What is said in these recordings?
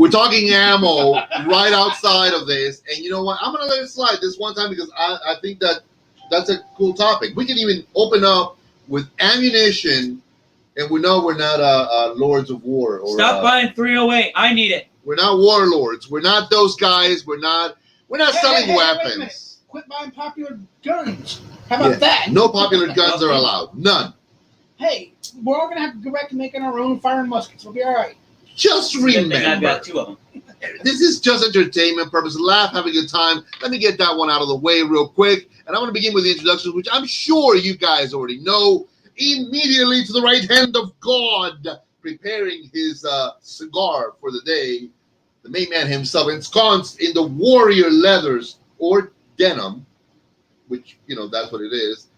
We're talking ammo right outside of this, and you know what? I'm gonna let it slide this one time because I think that's a cool topic. We can even open up with ammunition, and we know we're not lords of war. Or, Stop buying 308. I need it. We're not warlords. We're not those guys. We're not selling weapons. Wait a quit buying popular guns. How about that? No popular guns are allowed. None. Hey, we're all gonna have to go back to making our own fire muskets. We'll be all right. Just remember, I've got 2 of them. This is just entertainment purpose. Laugh, have a good time. Let me get that one out of the way real quick. And I'm going to begin with the introductions, which I'm sure you guys already know. Immediately to the right hand of God, preparing his cigar for the day, the main man himself, ensconced in the warrior leathers or denim, which, that's what it is.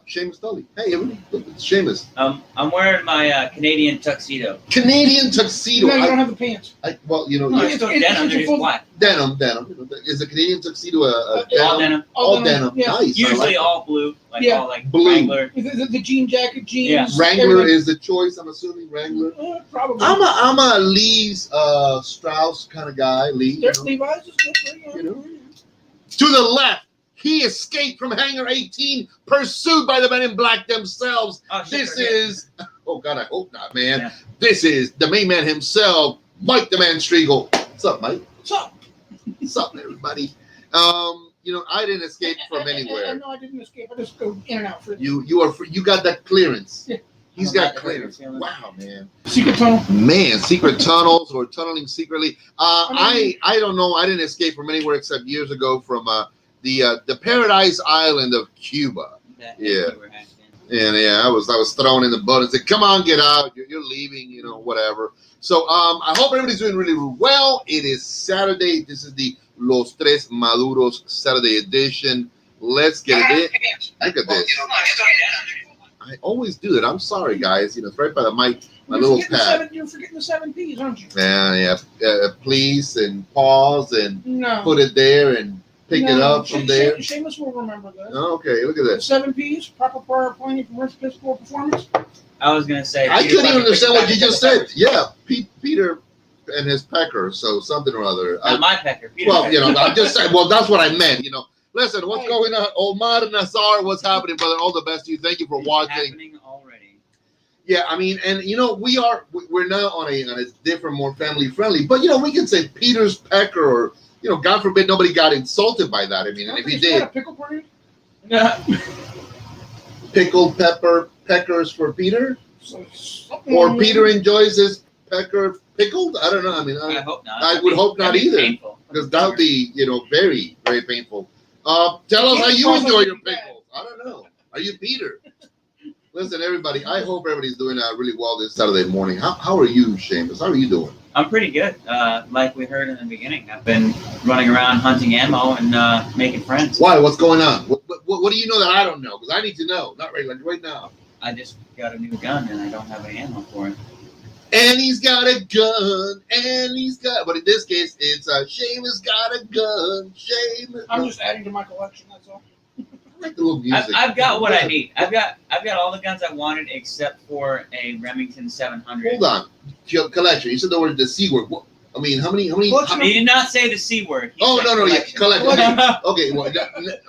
Seamus Tully. Hey, everybody, look, it's Seamus. I'm wearing my Canadian tuxedo. Canadian tuxedo. No, you don't have the pants. It's denim. They're just black. Denim. Is a Canadian tuxedo all denim? All denim. Yeah. Nice. Usually all blue. All like blue. Wrangler. The jean jacket, jeans. Yeah. Wrangler everything. is the choice. I'm assuming Wrangler. Probably. I'm a Lee's Strauss kind of guy. Lee. Levi's is good for you. To the left. He escaped from Hangar 18, pursued by the men in black themselves. Oh God, I hope not, man. Yeah. This is the main man himself, Mike the Man Striegel. What's up, Mike? What's up? What's up, everybody? I didn't escape from anywhere. No, I didn't escape. I just go in and out. You are free. You got that clearance. Yeah. He's got clearance. Wow, man. Secret tunnel. Man, secret tunnels or tunneling secretly. I don't know. I didn't escape from anywhere except years ago from the Paradise Island of Cuba. Yeah. And I was thrown in the boat and said, "Come on, get out! You're leaving, whatever." So I hope everybody's doing really well. It is Saturday. This is the Los Tres Maduros Saturday edition. Let's get it in. Look at this. I always do that. I'm sorry, guys. It's right by the mic. My little pad. You're forgetting the 7 P's, aren't you? Yeah. Please and pause and put it there and pick it up from there. Seamus will remember this. Okay, look at The this. 7 P's, proper prior planning for physical performance. I was going to say. I couldn't even understand what you just said. Yeah, Peter and his pecker, so something or other. Not my pecker. Peter Well, pecker. I'm just saying, well, that's what I meant, Listen, what's going on? Omar Nazar, what's happening, brother? All the best to you. Thank you for watching. Happening already. Yeah, I mean, and we're now on a different, more family friendly, but we can say Peter's pecker or God forbid nobody got insulted by that. I mean, and if he did, pickle party? pickled peckers for Peter, Or Peter enjoys his pecker pickled. I don't know. I mean, I hope not. I would hope not either, Painful. because that would be very, very painful. Tell us how you enjoy your pickles. I don't know. Are you Peter? Listen, everybody. I hope everybody's doing really well this Saturday morning. How are you, Seamus? How are you doing? I'm pretty good. Like we heard in the beginning, I've been running around hunting ammo and making friends. Why? What's going on? What do you know that I don't know? Because I need to know. Not right now. I just got a new gun and I don't have any ammo for it. And he's got a gun. But in this case, it's Seamus got a gun. Seamus. I'm just adding to my collection, that's all. I like the little music. I've got what I need. I've got all the guns I wanted except for a Remington 700. Hold on. Your collection. You said the word the C word. I mean, how many? He did not say the C word. Oh, no, yeah, collection. Okay, well,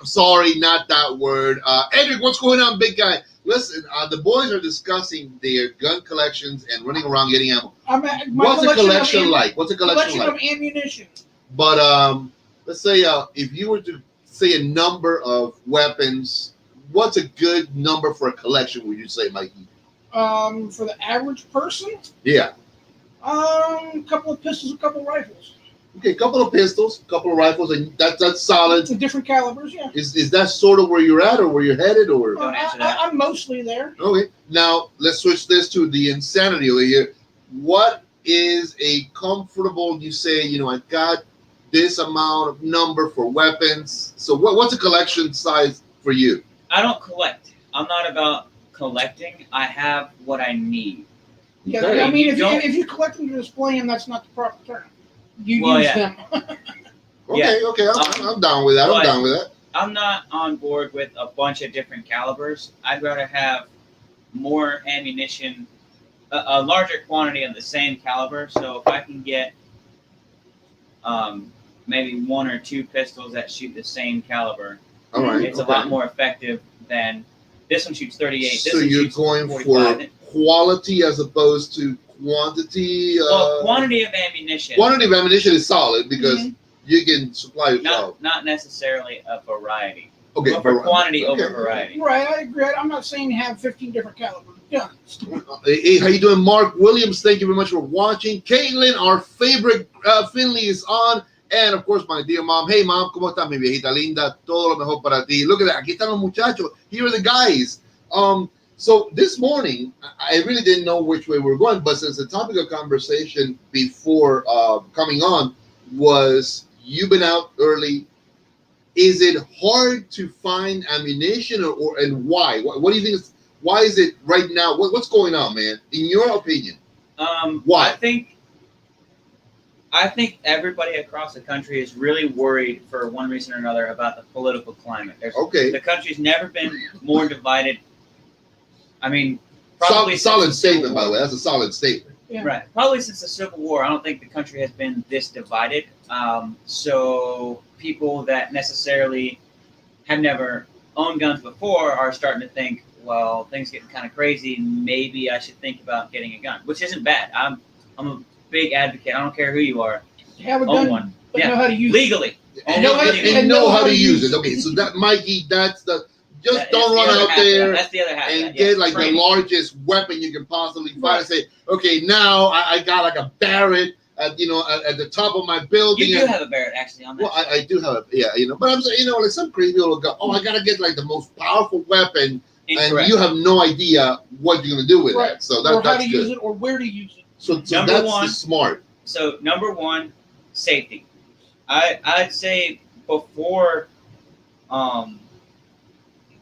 sorry, not that word. Edric, what's going on, big guy? Listen, the boys are discussing their gun collections and running around getting ammo. What's a collection like? Collection of ammunition. But let's say if you were to say a number of weapons, what's a good number for a collection, would you say, Mikey? For the average person? Yeah. A couple of pistols, a couple of rifles. Okay, a couple of pistols, a couple of rifles, and that's solid. Different calibers, yeah. Is that sort of where you're at or where you're headed? Or Don't answer that. I'm mostly there. Okay, now let's switch this to the insanity over here. What is a comfortable, you say, I got this amount of number for weapons. So what's a collection size for you? I don't collect. I'm not about collecting. I have what I need. Yeah, Okay. I mean, if you collect them to display them, that's not the proper term. You use them. Okay, I'm down with that. I'm down with that. I'm not on board with a bunch of different calibers. I'd rather have more ammunition, a larger quantity of the same caliber. So if I can get maybe 1 or 2 pistols that shoot the same caliber. All right. It's a lot more effective than this one shoots 38. This So one you're shoots going 45. for quality as opposed to quantity. Well, quantity of ammunition. Quantity of ammunition is solid because you can supply yourself. Not necessarily a variety. Okay, but for quantity over variety. Right, I agree. I'm not saying have 15 different caliber guns. Hey, how you doing, Mark Williams? Thank you very much for watching. Caitlin, our favorite Finley is on. And of course, my dear mom. Hey, mom, ¿cómo estás, mi viejita linda? Todo lo mejor para ti. Look at that. Aquí están los muchachos. Here are the guys. So this morning, I really didn't know which way we were going, but since the topic of conversation before coming on was you've been out early, is it hard to find ammunition or and why? What do you think? Why is it right now? What's going on, man? In your opinion, why? I think everybody across the country is really worried for one reason or another about the political climate. The country's never been more divided. I mean, probably solid statement, by the way. That's a solid statement. Yeah. Right. Probably since the Civil War, I don't think the country has been this divided. So people that necessarily have never owned guns before are starting to think, well, things getting kind of crazy. Maybe I should think about getting a gun, which isn't bad. I'm a big advocate. I don't care who you are. Have a gun, own one. but know how to use legally. And know how to use it. Okay, so that, Mikey, that's the. Don't run out there That's the other half and get like the largest weapon you can possibly find and say, okay, now I got like a Barrett at the top of my building. You do have a Barrett actually on that. Well, I do have but I'm saying, like some crazy people will go, oh, I gotta get like the most powerful weapon, Incorrect. And you have no idea what you're gonna do with it. So that's how to good. use it or where to use it. So that's smart. So number one, safety. I'd say before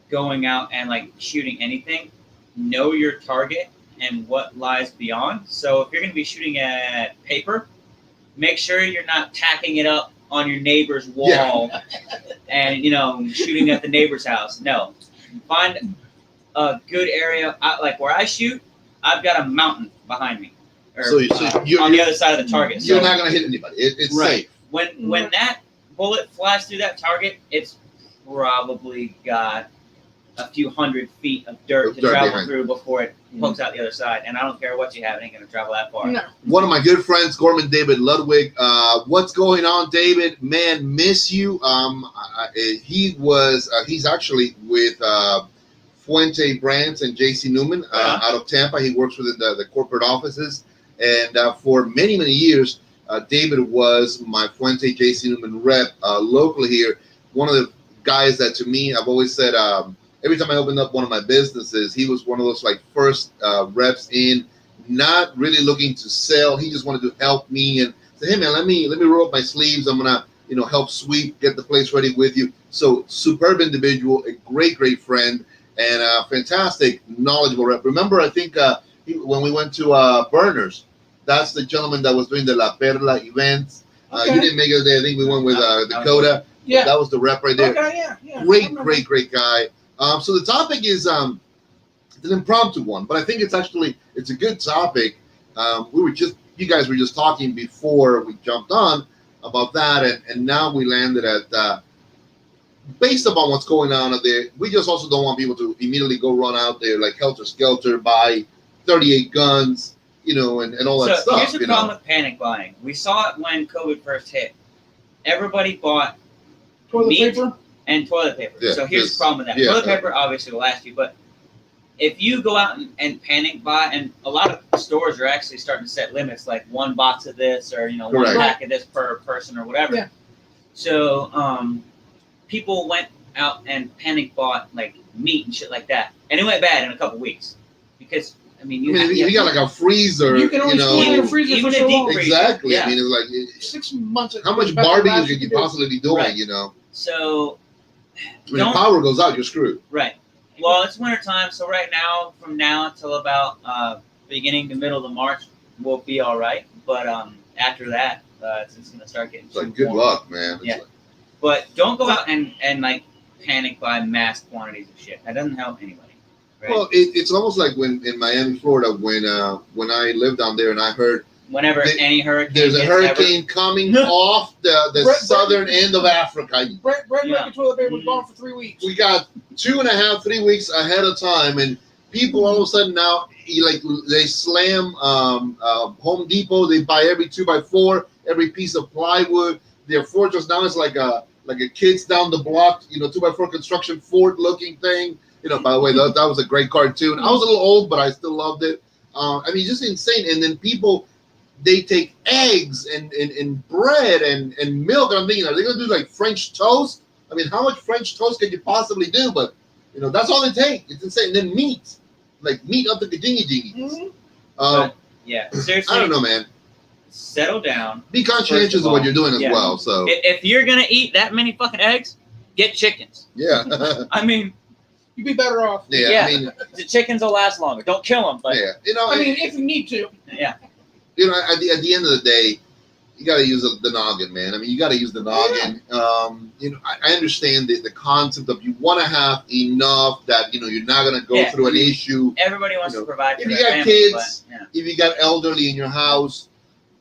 going out and like shooting anything, know your target and what lies beyond. So if you're going to be shooting at paper, make sure you're not tacking it up on your neighbor's wall and shooting at the neighbor's house. No, find a good area. Like where I shoot, I've got a mountain behind me, so you're on the other side of the target. You're not going to hit anybody. It's safe. When that bullet flies through that target, it's probably got a few 100 feet of dirt to travel through before it pokes out the other side. And I don't care what you have, it ain't going to travel that far. No. One of my good friends, Gorman David Ludwig. What's going on, David? Man, miss you. He's actually with Fuente Brands and JC Newman out of Tampa. He works within the corporate offices. And for many, many years, David was my Fuente JC Newman rep locally here. One of the guys that, to me, I've always said, every time I opened up one of my businesses, he was one of those like first reps in, not really looking to sell. He just wanted to help me and say, hey man, let me roll up my sleeves. I'm gonna help sweep, get the place ready with you. So superb individual, a great friend, and a fantastic knowledgeable rep. Remember, I think when we went to Burners, that's the gentleman that was doing the La Perla events. You didn't make it there. I think we went with Dakota. Yeah, that was the rep right there. Okay, yeah. Great guy. So the topic is it's an impromptu one, but I think it's a good topic. You guys were just talking before we jumped on about that, and now we landed at based upon what's going on out there. We just also don't want people to immediately go run out there like helter skelter, buy 38 guns, and all that stuff. Here's the problem with panic buying. We saw it when COVID first hit. Everybody bought toilet meat paper and toilet paper. Yeah, so here's the problem with that. Toilet paper obviously will last you, but if you go out and panic buy, and a lot of stores are actually starting to set limits, like one box of this or one pack of this per person or whatever. Yeah. So people went out and panic bought like meat and shit like that, and it went bad in a couple weeks because you got like a freezer. You can only store in a freezer even for so long. Exactly. Yeah. I mean, it's like 6 months. How much barbecue could you possibly be doing? So when the power goes out, you're screwed. Right. Well, it's winter time, so right now, from now until about beginning to middle of March, we'll be all right. But after that, it's going to start getting like good warm. Luck, man. Yeah. But don't go out and like panic buy mass quantities of shit. That doesn't help anybody. Right? Well, it's almost like when in Miami, Florida, when I lived down there and I heard whenever any hurricane. There's a hurricane coming off the southern end of Africa. Bread and toilet paper was gone for 3 weeks. We got 2.5, 3 weeks ahead of time, and people all of a sudden now they slam Home Depot. They buy every 2x4, every piece of plywood. Their fortress now is like a kids down the block, 2x4 construction fort looking thing. By the way, that was a great cartoon. I was a little old, but I still loved it. I mean, just insane. And then people, they take eggs and bread and milk. And I'm thinking, are they going to do like French toast? I mean, how much French toast could you possibly do? But, that's all it takes. It's insane. And then meat, like meat up the jingy. Mm-hmm. Yeah, seriously. I don't know, man. Settle down. Be conscientious of what you're doing as well. So if you're going to eat that many fucking eggs, get chickens. Yeah. I mean, you'd be better off. Yeah. I mean, the chickens will last longer. Don't kill them. But yeah. I mean, if you need to. Yeah. At the end of the day, you got to use the noggin, man. I mean, you got to use the noggin. Yeah. I understand the concept of you want to have enough that you're not going to go through an issue. Everybody wants to provide. If you got kids, if you got elderly in your house,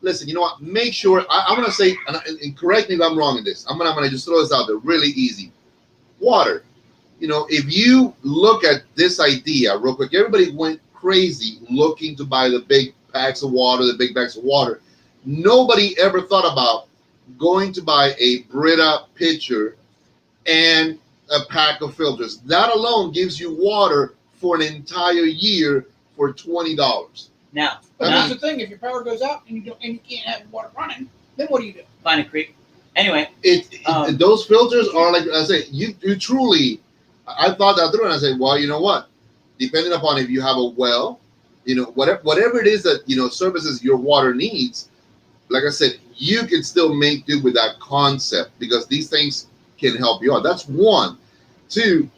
listen. You know what? Make sure. I'm going to say, and correct me if I'm wrong in this. I'm gonna just throw this out there, really easy. Water. If you look at this idea real quick, everybody went crazy looking to buy the big packs of water, the big bags of water. Nobody ever thought about going to buy a Brita pitcher and a pack of filters. That alone gives you water for an entire year for $20. Now, but that's the thing. If your power goes out and you can't have water running, then what do you do? Find a creek. Anyway, those filters are like I say. You truly. I thought that through, and I said, well, you know what? Depending upon if you have a well, whatever it is that services your water needs. Like I said, you can still make do with that concept because these things can help you out. That's one. Two,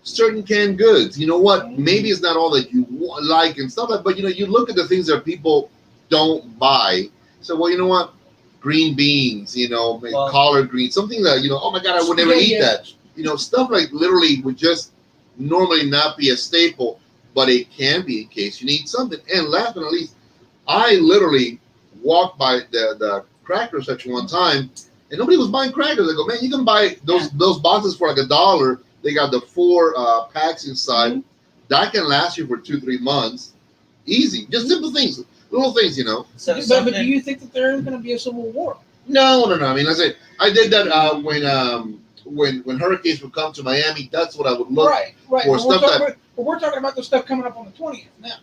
certain canned goods. You know what? Maybe it's not all that you like and stuff like, but you look at the things that people don't buy. So, well, you know what? Green beans, collard greens, something that oh my God, I would never eat that. Stuff like literally would just normally not be a staple, but it can be in case you need something. And last but not least, I literally walked by the cracker section one time, and nobody was buying crackers. I go, man, you can buy those boxes for like $1. They got the 4 packs inside. Mm-hmm. That can last you for 2-3 months. Easy. Just simple things. Little things, So, but do you think that there is going to be a civil war? No. I mean, I did that when hurricanes would come to Miami. That's what I would look for. But we're talking about the stuff coming up on the 20th now.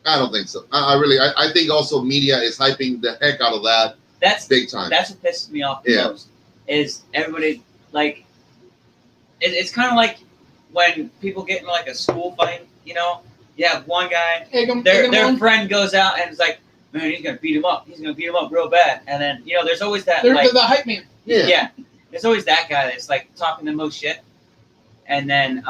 I don't think so. I think also media is hyping the heck out of that. That's big time. That's what pisses me off the most. Is everybody like? It's kind of like when people get in like a school fight. You have one guy, their friend goes out and is like, man, he's gonna beat him up. He's gonna beat him up real bad. And then there's always that. There's the hype man. Yeah. There's always that guy that's like talking the most shit, and then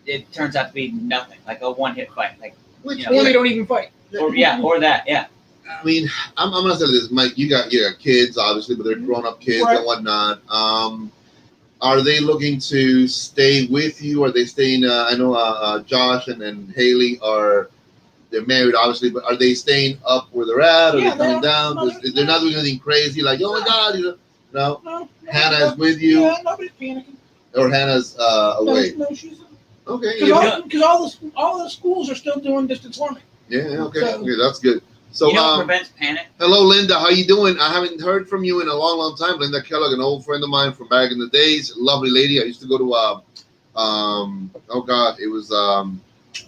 it turns out to be nothing, like a one-hit fight, like or they don't even fight. Or that. I mean, I'm gonna say this, Mike. You got kids, obviously, but they're grown-up kids and whatnot. Are they looking to stay with you? Are they staying? I know Josh and Haley they're married, obviously, but are they staying up where they're at? Or are they coming down? They're not doing anything crazy, like, oh my God, No. Hannah's with you. Yeah, nobody's panicking. Or Hannah's away. No, she's okay. Because all the schools are still doing distance learning. Yeah. Okay. Okay, that's good. So, prevents panic. Hello, Linda. How you doing? I haven't heard from you in a long, long time. Linda Kellogg, an old friend of mine from back in the days. Lovely lady. I used to go to oh God, it was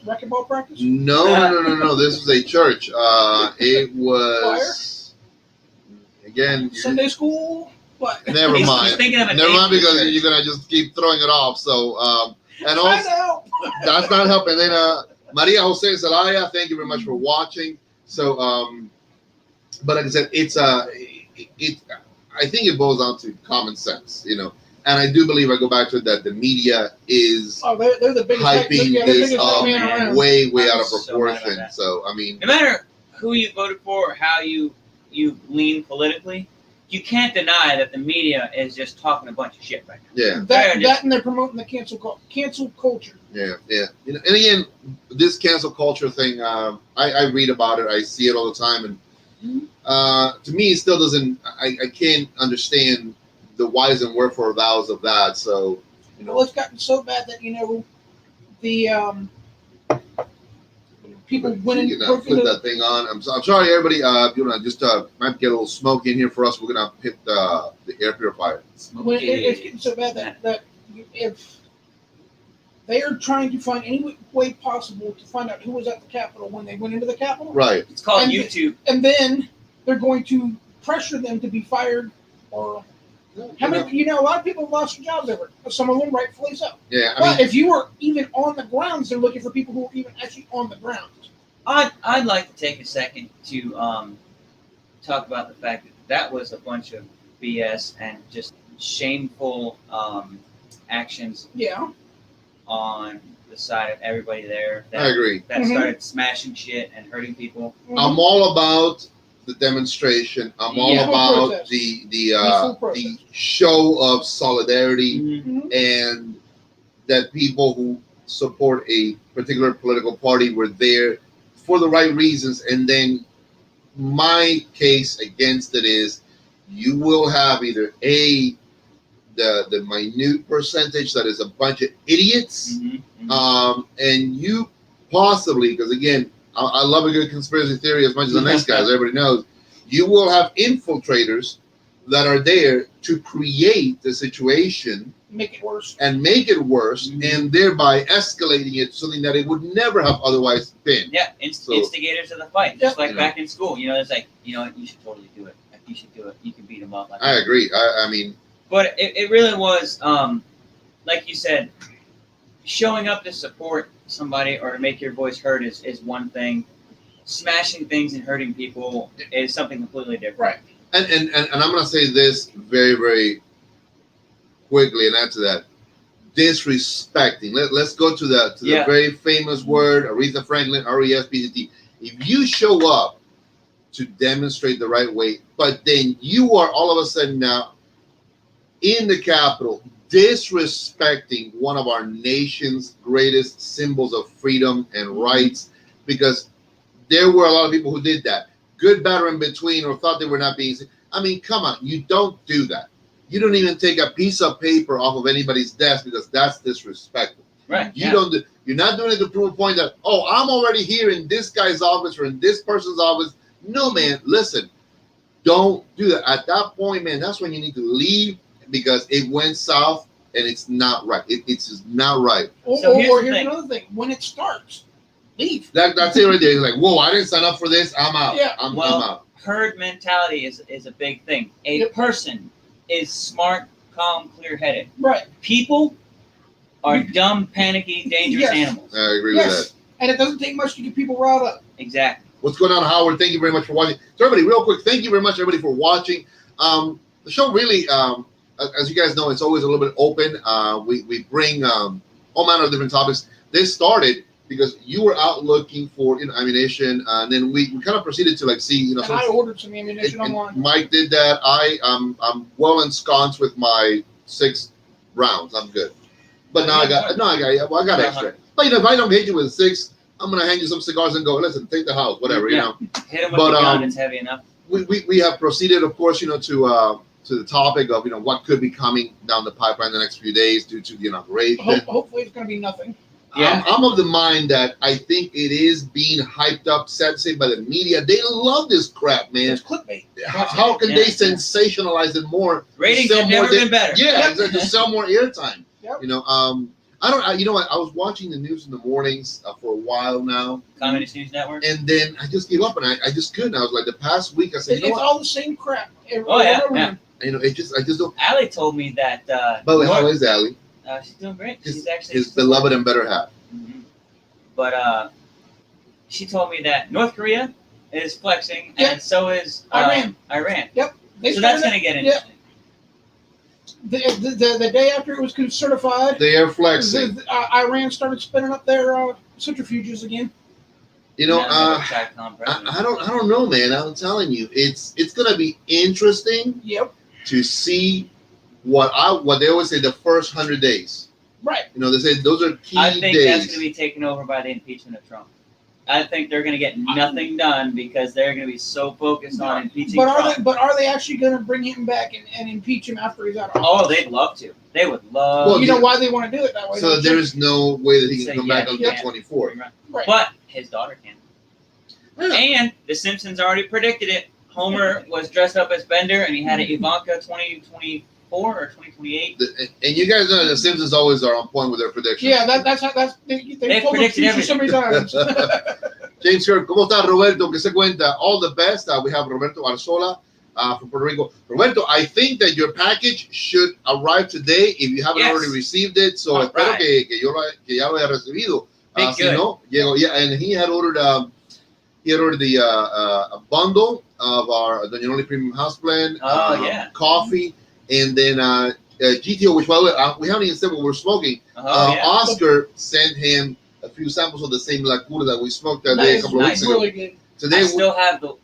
racquetball practice. No. This was a church. It was again Sunday school. What? Never mind. Never mind because you're gonna just keep throwing it off. So and also that's not helping. Then Maria Jose Zelaya, thank you very much for watching. So but like I said, it's I think it boils down to common sense, And I do believe I go back to it that the media is they're the biggest hyping this up way out of proportion. So I mean, no matter who you voted for or how you lean politically, you can't deny that the media is just talking a bunch of shit right now. Yeah. That and they're promoting the cancel culture. Yeah. And again, this cancel culture thing, I read about it. I see it all the time. And, To me, it still doesn't. I can't understand the whys and wherefore thous of that. So, Well, it's gotten so bad that the people went you and can broke flip into. that thing on. I'm sorry, everybody. Just might get a little smoke in here for us. We're gonna hit the air purifier. It's getting so bad that if they are trying to find any way possible to find out who was at the Capitol when they went into the Capitol, Right. It's called And- YouTube. and then they're going to pressure them to be fired or. How many? A lot of people have lost their jobs over it. Some of them rightfully so. Yeah. But if you were even on the grounds, they're looking for people who are even actually on the grounds. I'd like to take a second to talk about the fact that that was a bunch of BS and just shameful actions Yeah. on the side of everybody there I agree. that Mhm. started smashing shit and hurting people. I'm all about the demonstration. I'm all Yeah. about Protest. the Peaceful protest. the show of solidarity Mm-hmm. and that people who support a particular political party were there for the right reasons. And then my case against it is you will have either the minute percentage that is a bunch of idiots, and you possibly, because again, I love a good conspiracy theory as much as the next guy, as everybody knows, you will have infiltrators that are there to create the situation Make it worse. and make it worse, Mhm. and thereby escalating it something that it would never have otherwise been. Yeah, instigators of the fight, just like You know. back in school. It's like, you should totally do it. Like, you should do it. You can beat them up. Like I agree. I mean, But it really was, like you said, showing up to support somebody or to make your voice heard is one thing. Smashing things and hurting people is something completely different. Right. and I'm gonna say this very, very quickly and answer that. Disrespecting. Let's go to the very famous word, Aretha Franklin, RESPCT. If you show up to demonstrate the right way, but then you are all of a sudden now in the Capitol disrespecting one of our nation's greatest symbols of freedom and rights, because there were a lot of people who did that, good, bad, or in between, or thought they were not being. I mean, come on, you don't do that. You don't even take a piece of paper off of anybody's desk because that's disrespectful. Right. You don't do. You're not doing it to prove a point that, oh, I'm already here in this guy's office or in this person's office. No, man. Listen, don't do that. At that point, man, that's when you need to leave, because it went south and it's not right. It's just not right. So Or here's the here's thing. another thing: when it starts, leave. That's it right there. It's like, whoa, I didn't sign up for this. I'm out. Yeah. I'm Well, out. Herd mentality is a big thing. A Yep. person is smart, calm, clear-headed. Right. People are dumb, panicky, dangerous Yes. animals. I agree with Yes. that. And it doesn't take much to get people riled up. Exactly. What's going on, Howard? Thank you very much for watching. So, everybody, real quick, thank you very much, everybody, for watching. The show really, as you guys know, it's always a little bit open. We bring all manner of different topics. This started because you were out looking for ammunition, and then we kind of proceeded to see And I ordered some ammunition and online. Mike did that. I'm well ensconced with my 6 rounds. I'm good. But now I got extra. But if I don't hit you with 6, I'm gonna hand you some cigars and go, listen, take the house, whatever, you know. Hit him with But, the gun, it's heavy enough. We have proceeded, of course, to the topic of what could be coming down the pipeline the next few days due to the inauguration. Hopefully, it's going to be nothing. Yeah. I'm of the mind that I think it is being hyped up, sad to say, by the media. They love this crap, man. It's clickbait. How can they sensationalize it more? Ratings sell have never more been better. Yeah, exactly, to sell more airtime. Yep. I don't. You know what? I was watching the news in the mornings for a while now, Communist News Network. and then I just gave up, and I just couldn't. I was like, the past week, I said, It's all the same crap. Oh, yeah, yeah. I just don't. Allie told me that. By the way, how is Allie? She's doing great. His, She's actually his beloved and better half. Mhm. But she told me that North Korea is flexing, Yeah. and so is Iran. Iran. They So that's started going to get interesting. the day after it was certified. They are flexing. Iran started spinning up their centrifuges again. I don't know, man. I'm telling you, it's gonna be interesting Yep. to see what they always say, the first 100 days. Right. They say those are key I think days. that's going to be taken over by the impeachment of Trump. I think they're going to get nothing done because they're going to be so focused on impeaching But Trump. are they actually going to bring him back and impeach him after he's out of Oh, office? they'd love to. They would love. Well, You know why they want to do it that way? So there is no way that he So, can come yeah, back until yeah. 24. Right. But his daughter can. Yeah. And The Simpsons already predicted it. Homer was dressed up as Bender, and he had an Ivanka 2024 or 2028. And you guys know the Simpsons always are on point with their predictions. Yeah, that's they told the predicted future so many times. James Kirk, ¿cómo está Roberto? ¿Qué se cuenta? All the best. We have Roberto Arzola from Puerto Rico. Roberto, I think that your package should arrive today if you haven't already received it. So espero que ya lo haya recibido. Si no, llegó. Yeah, and he had ordered a bundle of our the Only Premium House Plan, coffee, and then GTO, which by the way, we haven't even said what we're smoking. Oscar sent him a few samples of the same Lacura that we smoked that day a couple of weeks ago. Really good. Today I still have the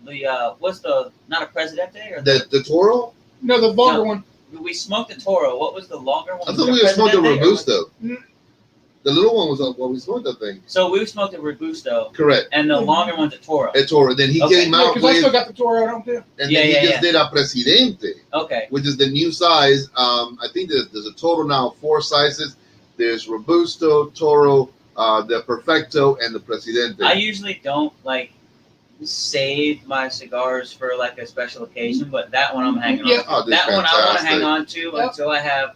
what's the not a Presidente or the Toro? No, the vulgar one. We smoked the Toro. What was the longer one? I thought we smoked the Robusto. The little one was what we smoked, I think. So we smoked the Robusto. Correct. And the longer one's a Toro. A Toro. Then he came out because I still got the Toro at home too. And then he just did a Presidente. Okay. Which is the new size. I think there's a total now of 4 sizes. There's Robusto, Toro, the Perfecto, and the Presidente. I usually don't save my cigars for like a special occasion, but that one I'm hanging on. Oh, that fantastic. one I want to hang on to until I have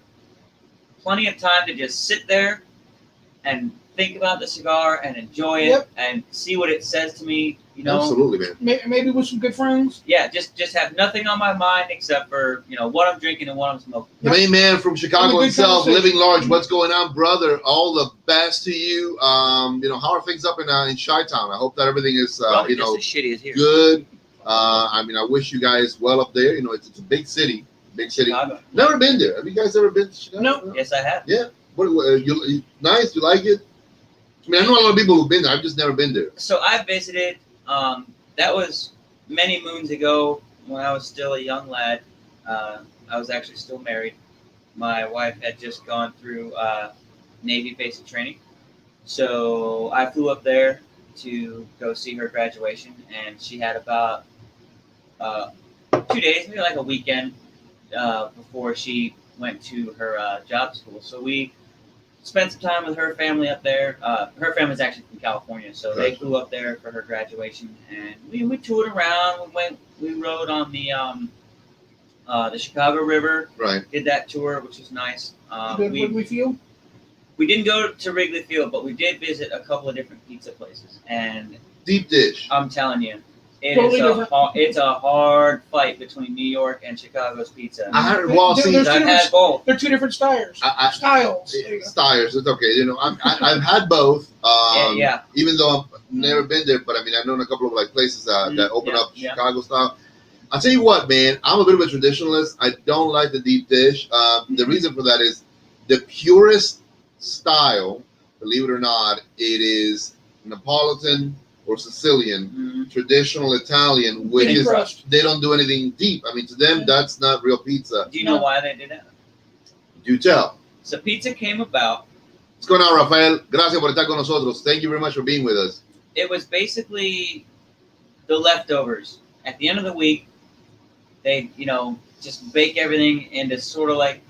plenty of time to just sit there and think about the cigar and enjoy it and see what it says to me. You know, absolutely, man. Maybe with some good friends. Yeah, just have nothing on my mind except for what I'm drinking and what I'm smoking. The main man from Chicago himself, living large. What's going on, brother? All the best to you. How are things up in Chi-Town? I hope that everything is just as shitty as here. good. I wish you guys well up there. It's a big city. Big city. Chicago. Never been there. Have you guys ever been to Chicago? No. Yes, I have. Yeah. What you nice? You like it? I know a lot of people who've been there. I've just never been there. So I visited. That was many moons ago when I was still a young lad. I was actually still married. My wife had just gone through Navy basic training. So I flew up there to go see her graduation, and she had about 2 days, maybe like a weekend, before she went to her job school. So we spent some time with her family up there. Her family's actually from California, so they flew up there for her graduation, and we toured around. We rode on the Chicago River. Right. Did that tour, which was nice. Wrigley Field. We didn't go to Wrigley Field, but we did visit a couple of different pizza places. And deep dish. I'm telling you, it's a hard fight between New York and Chicago's pizza. I've had both. They're two different styles. Styles. Styles. It's okay. I've had both. Even though I've never been there, but I know a couple of places that open up Chicago style. I'll tell you what, man. I'm a bit of a traditionalist. I don't like the deep dish. The reason for that is the purest style. Believe it or not, it is Neapolitan or Sicilian, traditional Italian, which is they don't do anything deep. To them, that's not real pizza. Do you know why they did that? Do tell. So pizza came about. What's going on, Rafael? Gracias por estar con nosotros. Thank you very much for being with us. It was basically the leftovers. At the end of the week, they, just bake everything into sort of like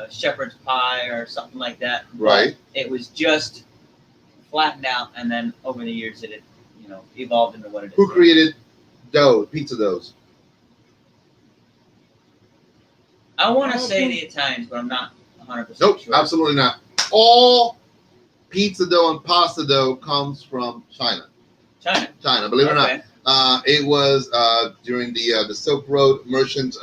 shepherd's pie or something like that. Right. But it was just flattened out, and then over the years it had, evolved into what it is. Who created pizza doughs? I want to say the Italians, but I'm not 100% Nope, sure. absolutely not. All pizza dough and pasta dough comes from China. China, believe it or not. It was during the Silk Road merchant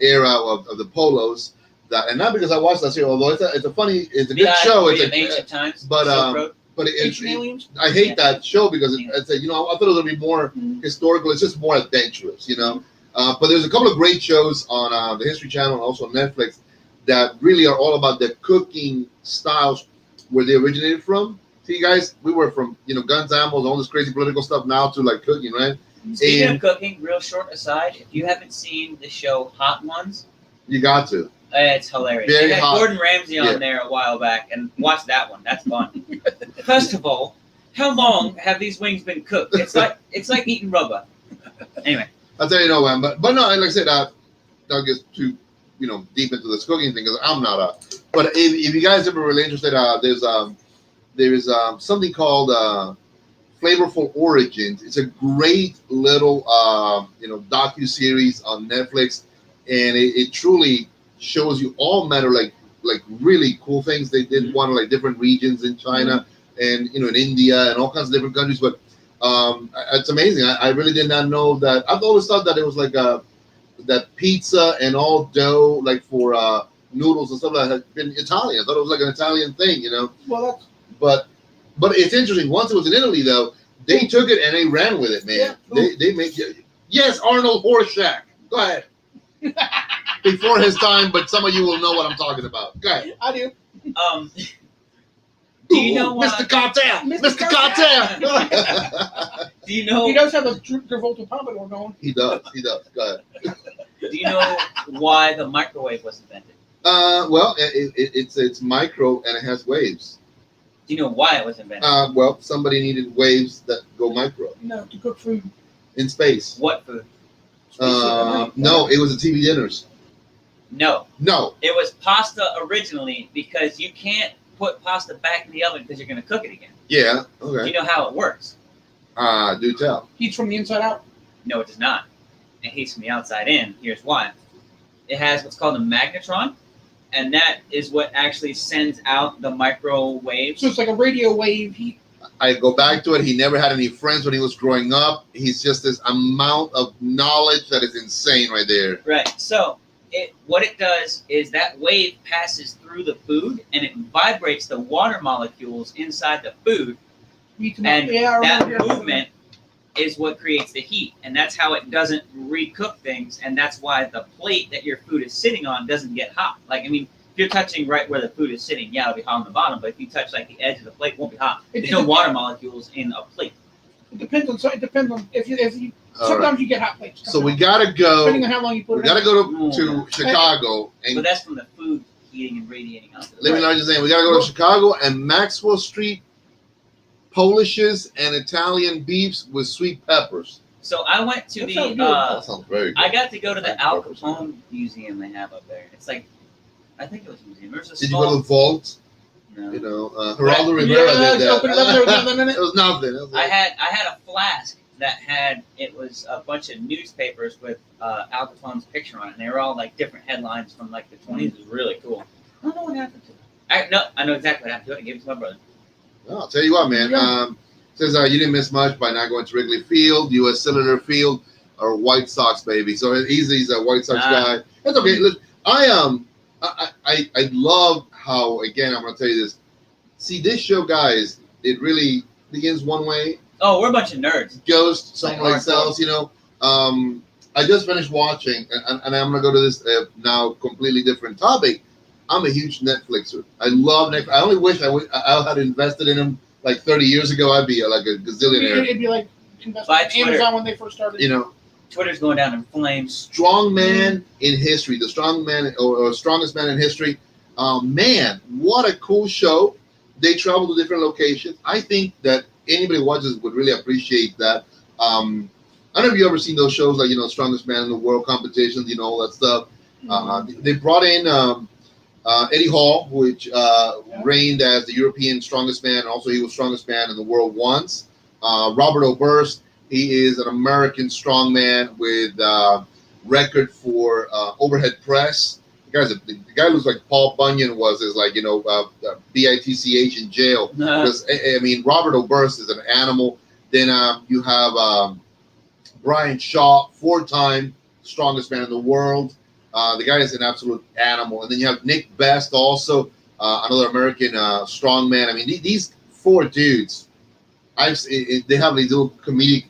era of the polos. And not because I watched that series, although it's a good show. It's ancient times, but I hate that show because it's I thought it was gonna be more historical. It's just more adventurous, But there's a couple of great shows on the History Channel and also on Netflix that really are all about the cooking styles where they originated from. See, guys, we were from guns, ammo, all this crazy political stuff now to cooking, right? Speaking of cooking, real short aside, if you haven't seen the show Hot Ones, you got to. It's hilarious. Very they had hot. Gordon Ramsay on there a while back, and watch that one. That's fun. First of all, How long have these wings been cooked? It's like eating rubber. Anyway, I'll tell you no, man. But no, like I said, don't get too deep into this cooking thing because I'm not a. But if you guys ever really interested, there's something called Flavorful Origins. It's a great little docu series on Netflix, and it truly shows you all manner like really cool things. They did one like different regions in China and in India and all kinds of different countries. But it's amazing. I really did not know that. I've always thought that it was like that pizza and all dough like for noodles and stuff like that had been Italian. I thought it was like an Italian thing, Well, But it's interesting. Once it was in Italy, though, they took it and they ran with it, man. Yeah. They make yes, Arnold Horseshack. Go ahead. Before his time, but some of you will know what I'm talking about. Go ahead. I do. Do you know Mr. Cartel? Mr. Cartel. Do you know? He does have a Travolta pompadour going. He does. Go ahead. Do you know why the microwave was invented? Well, it's micro and it has waves. Do you know why it was invented? Well, somebody needed waves that go micro No, to cook food. in space. What food? No, it was the TV dinners. No, No. it was pasta originally because you can't put pasta back in the oven because you're going to cook it again. Yeah. Do Okay. you know how it works? Do tell. Heats from the inside out. No, it does not. It heats from the outside in. Here's why. It has what's called a magnetron, and that is what actually sends out the microwaves. So it's like a radio wave heat. I go back to it. He never had any friends when he was growing up. He's just this amount of knowledge that is insane right there. Right. So what it does is that wave passes through the food and it vibrates the water molecules inside the food, and that movement is what creates the heat, and that's how it doesn't recook things, and that's why the plate that your food is sitting on doesn't get hot. Like, I mean, if you're touching right where the food is sitting, yeah, it'll be hot on the bottom, but if you touch like the edge of the plate, it won't be hot. There's no water molecules in a plate. It depends on if you. Sometimes you get hot plates. So we gotta go. Depending on how long you put We it. gotta go to Chicago But and that's from the food heating and radiating out. let me know what you're saying. We gotta go to Chicago and Maxwell Street Polishes and Italian beefs with sweet peppers. So I went to That sounds good. That sounds very good. I got to go to the Al Capone museum they have up there. It's like, I think it was a museum. There's a Did you small, go to the vault? No. Geraldo Rivera did that. Open it up, there was nothing in it. It was nothing. It was I had a flask that it was a bunch of newspapers with Al Capone's picture on it, and they were all like different headlines from like the 20s. It was really cool. I don't know what happened to it. I know exactly what happened to it. I gave it to my brother. I'll tell you what, man. Says you didn't miss much by not going to Wrigley Field, U.S. Cylinder Field, or White Sox, baby. So he's a White Sox guy. That's okay. Listen, I love how, again, I'm going to tell you this. See, this show, guys, it really begins one way. Oh, we're a bunch of nerds. Goes someplace else, I just finished watching, and I'm going to go to this now completely different topic. I'm a huge Netflixer. I love Netflix. I only wish I had invested in them like 30 years ago. I'd be like a gazillionaire. It'd be like investing in Amazon when they first started. Twitter's going down in flames. Strong man in history. The strong man or strongest man in history. Man, what a cool show. They travel to different locations. I think that anybody who watches would really appreciate that. I don't know if you've ever seen those shows like, Strongest Man in the World competitions, all that stuff. They brought in Eddie Hall, which reigned as the European strongest man. Also, he was strongest man in the world once. Robert Oberst, he is an American strongman with record for overhead press. The guy looks like Paul Bunyan was, BITCH in jail. Because Robert Oberst is an animal. Then you have Brian Shaw, 4-time strongest man in the world. The guy is an absolute animal. And then you have Nick Best, also another American strongman. These 4 dudes, they have these little comedic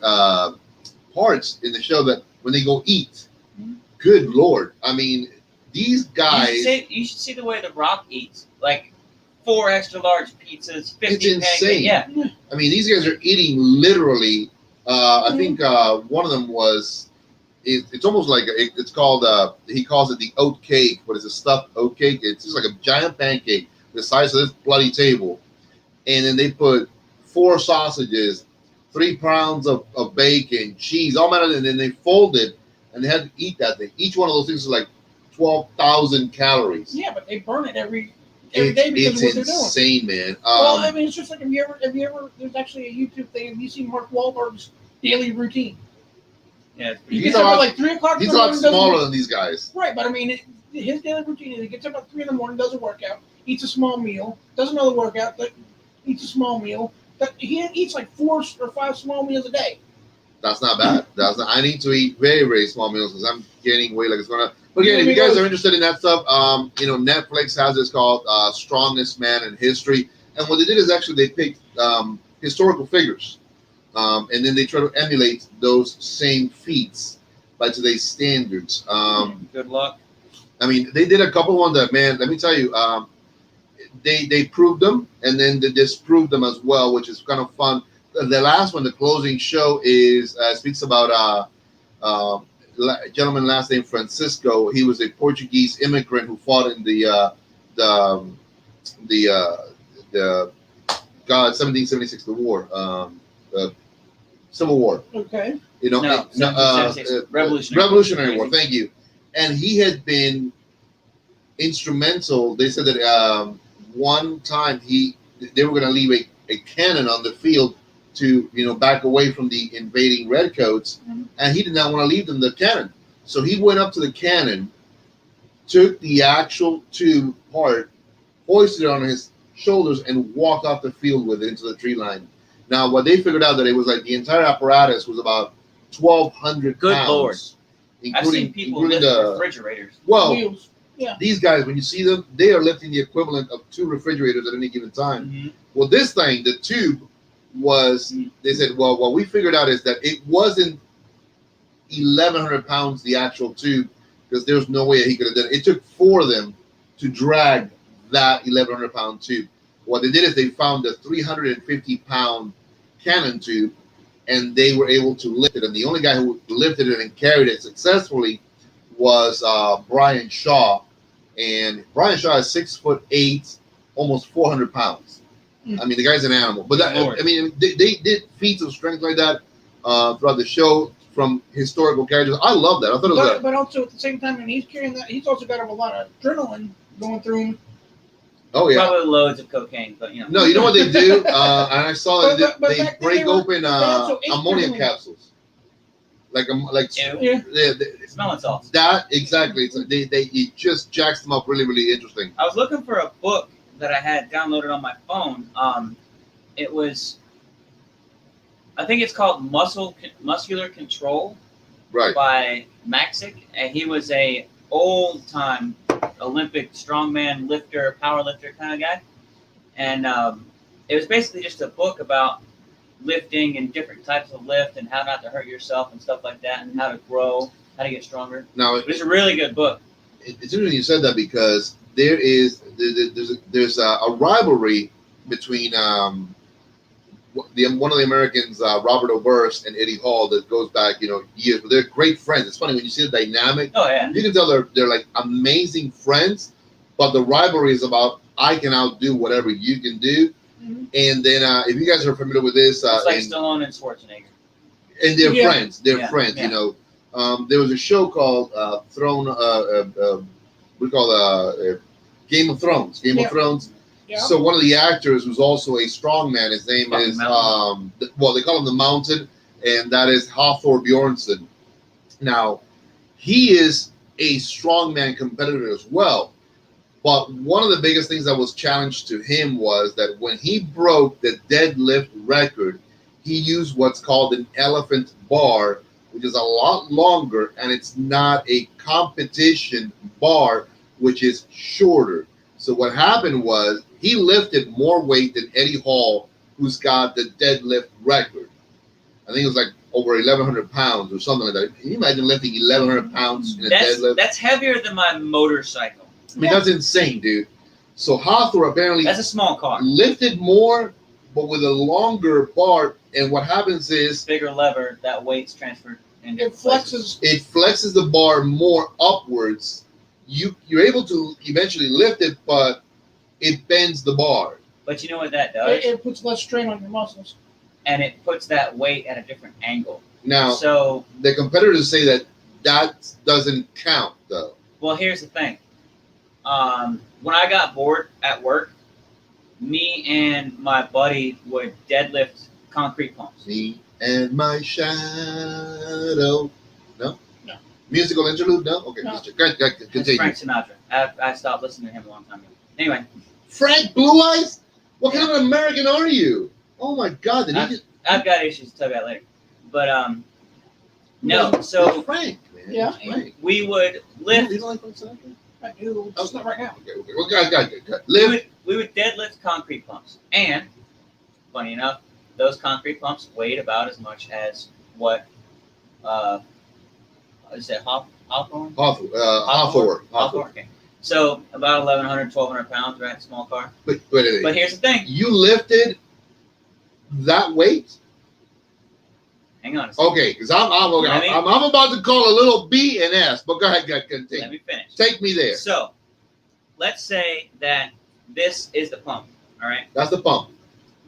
parts in the show that when they go eat, good Lord. These guys. You should see the way The Rock eats. Like 4 extra large pizzas, 50 It's insane. Yeah. These guys are eating literally. I think one of them was. It's almost like it's called. He calls it the oat cake, but it's a stuffed oat cake. It's just like a giant pancake the size of this bloody table, and then they put 4 sausages, 3 pounds of bacon, cheese, all manner, and then they fold it and they had to eat that thing. Each one of those things is like 12,000 calories. Yeah, but they burn it every day because of what they're doing. It's insane, man. Well, I mean, it's just like have you ever? There's actually a YouTube thing. Have you seen Mark Wahlberg's daily routine? Yeah, He gets up at like 3 o'clock. He's a lot smaller than these guys. Right, but I mean, his daily routine is he gets up at 3 in the morning, does a workout, eats a small meal, does another workout, eats a small meal. He eats like 4 or 5 small meals a day. That's not bad. I need to eat very, very small meals because I'm gaining weight like it's going to. But again, if you guys are interested in that stuff, Netflix has this called Strongest Man in History. And what they did is actually they picked historical figures. And then they try to emulate those same feats by today's standards. Good luck. I mean, they did a couple ones that, man, let me tell you, they proved them and then they disproved them as well, which is kind of fun. The last one, the closing show, is speaks about a gentleman last name Francisco. He was a Portuguese immigrant who fought in the 1776, the war, the Civil War. Okay. Revolutionary War. Thank you. And he had been instrumental. They said that one time they were going to leave a cannon on the field to back away from the invading redcoats, and he did not want to leave them the cannon. So he went up to the cannon, took the actual tube part, hoisted it on his shoulders, and walked off the field with it into the tree line. Now, what they figured out that it was like the entire apparatus was about 1,200 Good pounds. Lord. I've seen people lift refrigerators. Well, Wheels. Yeah. these guys, when you see them, they are lifting the equivalent of 2 refrigerators at any given time. Mm-hmm. Well, this thing, the tube, was, they said, well, what we figured out is that it wasn't 1,100 pounds, the actual tube, because there's no way he could have done it. It took 4 of them to drag that 1,100 pound tube. What they did is they found a 350 pound cannon tube, and they were able to lift it. And the only guy who lifted it and carried it successfully was Brian Shaw. And Brian Shaw is 6'8", almost 400 pounds. I mean, the guy's an animal. But they did feats of strength like that throughout the show from historical characters. I love that. I thought it was but also at the same time, and he's carrying that. He's also got a lot of adrenaline going through him. Oh yeah, probably loads of cocaine, but No, you know what they do? And I saw that they break open ammonia capsules, smelling salts. That exactly. It's, it just jacks them up really, really interesting. I was looking for a book that I had downloaded on my phone. It was, I think it's called Muscular Control, right, by Maxick, and he was a old time Olympic strongman lifter, power lifter kind of guy, and it was basically just a book about lifting and different types of lift and how not to hurt yourself and stuff like that, and how to grow, how to get stronger. Now, it's a really good book. It's interesting you said that because there's a rivalry between one of the Americans, Robert Oberst and Eddie Hall, that goes back years. But they're great friends. It's funny when you see the dynamic. Oh yeah, you can tell they're like amazing friends. But the rivalry is about I can outdo whatever you can do. Mm-hmm. And then if you guys are familiar with this, it's like Stallone and Schwarzenegger. And they're friends. They're friends. Yeah. There was a show called Game of Thrones. Game of Thrones. Yeah. So one of the actors was also a strongman. His name is they call him the Mountain, and that is Hafthor Bjornsson. Now, he is a strongman competitor as well. But one of the biggest things that was challenged to him was that when he broke the deadlift record, he used what's called an elephant bar, which is a lot longer, and it's not a competition bar, which is shorter. So what happened was he lifted more weight than Eddie Hall, who's got the deadlift record. I think it was like over 1,100 pounds or something like that. Can you imagine lifting 1,100 pounds in a deadlift? That's heavier than my motorcycle. I mean, that's insane, dude. So Hafthor apparently that's a small car. Lifted more, but with a longer bar. And what happens is bigger lever, that weight's transferred. It flexes. It flexes the bar more upwards. You're able to eventually lift it, but it bends the bar. But you know what that does? It puts less strain on your muscles. And it puts that weight at a different angle. Now, So the competitors say that doesn't count, though. well, here's the thing. When I got bored at work, me and my buddy would deadlift concrete pumps. Me and my shadow. No? No. Musical interlude? No? Okay, No. That's continue. Frank Sinatra. I stopped listening to him a long time ago. Anyway, Frank Blue Eyes? What kind of American are you? Oh my God! Did he just? I've got issues to talk about later. But no. So It's Frank, man. Yeah. It's Frank. we would lift. You don't like Frank Sinatra? I do. Just not right now. Okay. Well, got. We would deadlift concrete pumps, and funny enough, those concrete pumps weighed about as much as what is it Hawthorne? Hawthorne. Okay. So about 1,100, 1,200 pounds, right? Small car. But But here's the thing. you lifted that weight? Hang on a second. Okay, because I'm about to call a little B and S, but go ahead, continue. Let me finish. Take me there. So, let's say that this is the pump, all right? That's the pump.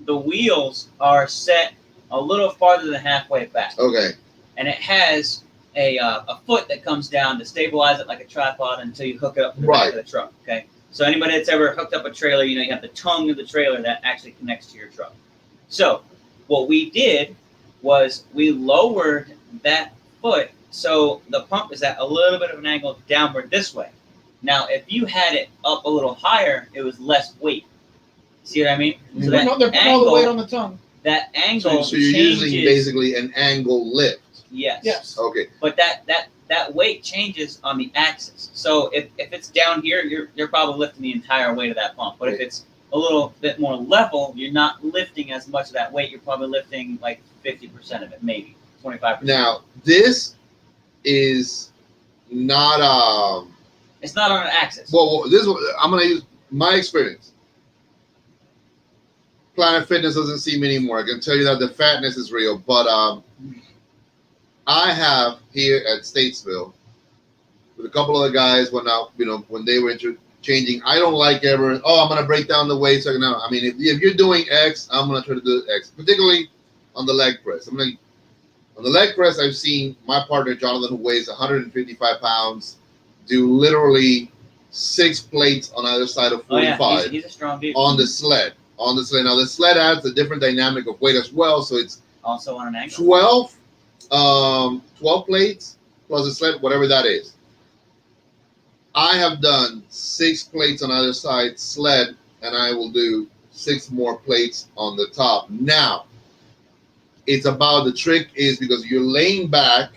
The wheels are set a little farther than halfway back, Okay. and it has a foot that comes down to stabilize it like a tripod until you hook it up to the back of the truck, okay? So anybody that's ever hooked up a trailer, you have the tongue of the trailer that actually connects to your truck. So what we did was we lowered that foot so the pump is at a little bit of an angle downward this way. Now, if you had it up a little higher, it was less weight. See what I mean? So They're putting all the weight on the tongue. that angle So you're changes. using basically an angle lift. Yes. Yes. Okay. But that weight changes on the axis. So if it's down here, you're probably lifting the entire weight of that pump. But if it's a little bit more level, you're not lifting as much of that weight. You're probably lifting like 50% of it, maybe 25%. Now, this is not It's not on an axis. well this I'm gonna use my experience. Planet Fitness doesn't see me anymore. I can tell you that the fatness is real, but I have here at Statesville with a couple of the guys when they were changing. I don't like ever. I'm gonna break down the weights. No, I mean if you're doing X, I'm gonna try to do X, particularly on the leg press. On the leg press, I've seen my partner Jonathan, who weighs 155 pounds, do literally 6 plates on either side of 45. Oh, yeah. He's a strong dude. On the sled. Now the sled adds a different dynamic of weight as well, so it's Also on an angle. 12 plates plus a sled, whatever that is. I have done 6 plates on either side sled, and I will do 6 more plates on the top. Now, it's about the trick is because you're laying back,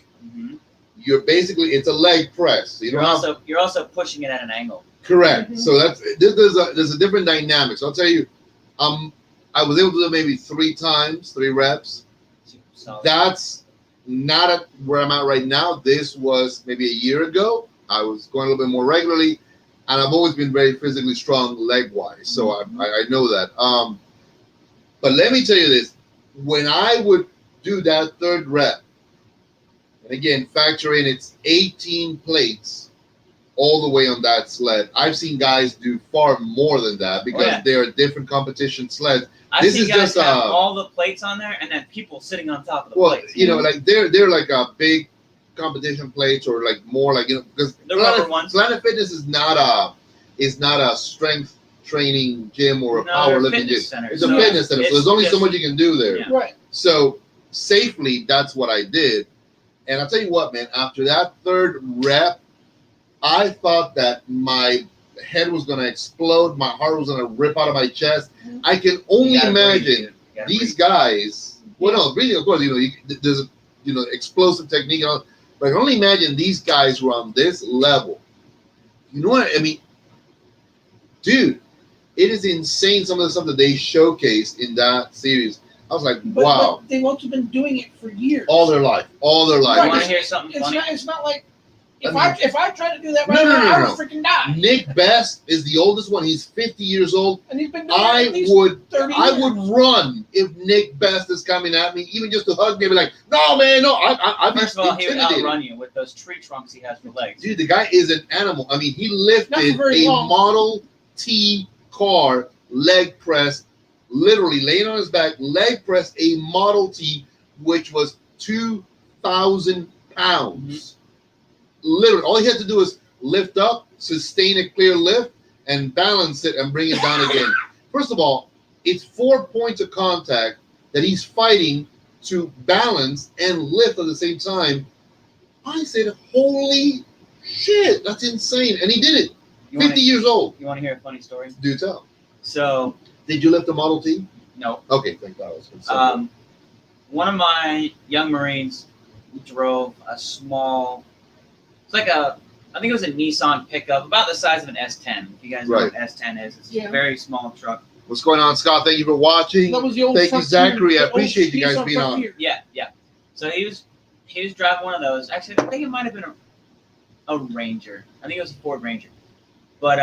you're basically it's a leg press. So You're also pushing it at an angle. correct. Mhm. So there's a different dynamic. So I'll tell you, I was able to do it maybe 3 times, 3 reps. So That's not at where I'm at right now. This was maybe a year ago. I was going a little bit more regularly, and I've always been very physically strong leg wise. So I know that. But let me tell you this: when I would do that 3rd rep, and again factor in it's 18 plates all the way on that sled. I've seen guys do far more than that because they are different competition sleds. I've seen guys have all the plates on there and then people sitting on top of the plates. Like they're like a big competition plates or like more like because the rubber ones. Planet Fitness is not a strength training gym or a powerlifting gym. Center. It's a fitness center, so there's only so much you can do there. Yeah. Right. So safely, that's what I did. And I'll tell you what, man, after that 3rd rep, I thought that my head was going to explode. My heart was going to rip out of my chest. I can only imagine these guys. Well, no, breathing, of course, there's explosive technique and all. But I can only imagine these guys were on this level. You know what I mean? Dude, it is insane some of the stuff that they showcased in that series. I was like, wow. But they've also been doing it for years. All their life. Right. You want to hear something funny? It's not like if I try to do that right now, I would freaking die. Nick Best is the oldest one. He's 50 years old. And he's been doing it at least 30 years. I would run if Nick Best is coming at me, even just to hug me and be like, no, man, no. I'd be First of all, he would intimidated. outrun you with those tree trunks he has for legs. Dude, the guy is an animal. I mean, he lifted Not for very a long. Model T car leg press literally laying on his back, leg pressed a Model T, which was 2,000 pounds. Literally, all he had to do is lift up, sustain a clear lift, and balance it and bring it down again. First of all, it's 4 points of contact that he's fighting to balance and lift at the same time. I said, holy shit, that's insane. And he did it. 50 years old. You want to hear a funny story? Do tell. So, did you lift a Model T? No. Okay, thank God. I was concerned. One of my young Marines drove a small, it's like a, I think it was a Nissan pickup, about the size of an S10. If you guys know what S10 is, it's a very small truck. What's going on, Scott? Thank you for watching. That was the old Thank you, Zachary. I appreciate you guys Nissan being on. Frontier. Yeah. So he was driving one of those. Actually, I think it might have been a Ranger. I think it was a Ford Ranger. But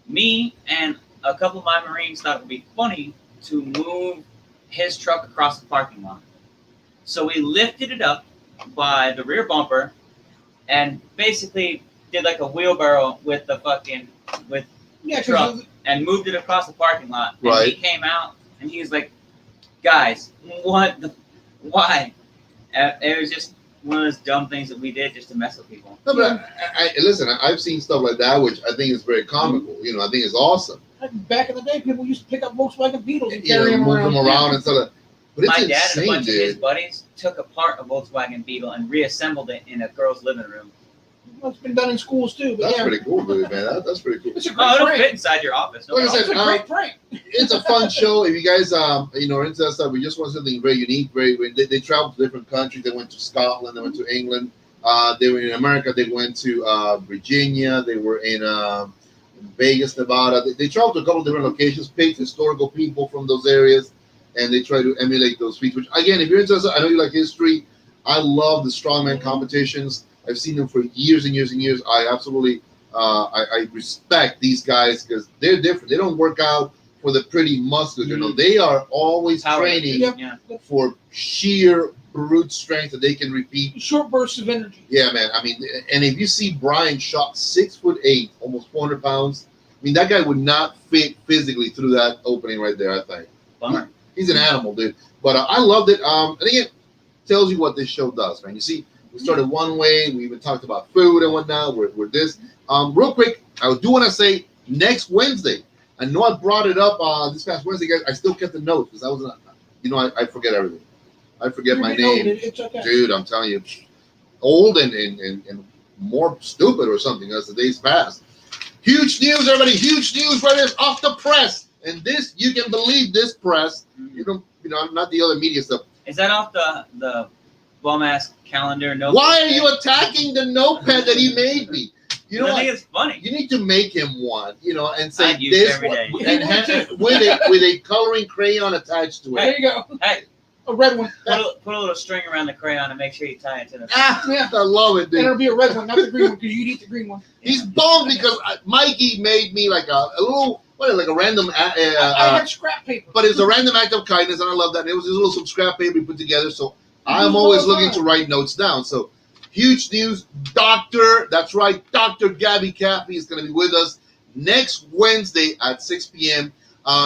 me and a couple of my Marines thought it would be funny to move his truck across the parking lot. So we lifted it up by the rear bumper and basically did like a wheelbarrow with the truck and moved it across the parking lot. And he came out and he was like, guys, why? And it was just one of those dumb things that we did just to mess with people. No, but listen, I've seen stuff like that, which I think is very comical. You know, I think it's awesome. Back in the day, people used to pick up Volkswagen Beetles and carry them move around. them around and stuff. But it's my dad insane, and a bunch dude. of his buddies took apart a Volkswagen Beetle and reassembled it in a girl's living room. Well, it's been done in schools too. But That's pretty cool, dude, man. That's pretty cool. It's a great It'll prank. fit inside your office. No Like I problem. said, It's a great prank. It's a fun show. If you guys, are into that stuff, we just want something very unique. They traveled to different countries. They went to Scotland. They went to England. They were in America. They went to Virginia. They were in Vegas, Nevada. They traveled to a couple of different locations, picked historical people from those areas, and they try to emulate those feats. Which, again, if you're interested, I know you like history. I love the strongman competitions. I've seen them for years and years and years. I absolutely, I respect these guys because they're different. They don't work out for the pretty muscles. You know, they are always training for sheer brute strength that they can repeat. Short bursts of energy. Yeah, man. I mean, and if you see Brian Shaw, 6'8", almost 400 pounds. I mean, that guy would not fit physically through that opening right there, I think. Bummer. He's an animal, dude. But I loved it. And again, tells you what this show does, man. You see, we started one way. We even talked about food and whatnot. We're this. Real quick, I do want to say next Wednesday. I know I brought it up this past Wednesday, guys. I still kept the notes because I was, I forget everything. I forget my name. It's okay. Dude, I'm telling you, old and more stupid or something as the days pass. Huge news, everybody. Huge news right here off the press. And this, you can believe this press. Not the other media stuff. Is that off the bum ass calendar? No. Why are you attacking the notepad that he made me? You know, I think it's funny. You need to make him one, and say I'd use this every day. and with a coloring crayon attached to it. There you go. Hey, a red one. Put a little string around the crayon and make sure you tie it to the. Yeah. I love it, dude. And it'll be a red one, not the green one, because you'd eat the green one. He's bummed because Mikey made me like a little, like a random. I had scrap paper. But it's a random act of kindness, and I love that. And it was just some scrap paper we put together. So I'm always looking to write notes down. So huge news, that's right, Dr. Gabby Caffey is going to be with us next Wednesday at 6 p.m.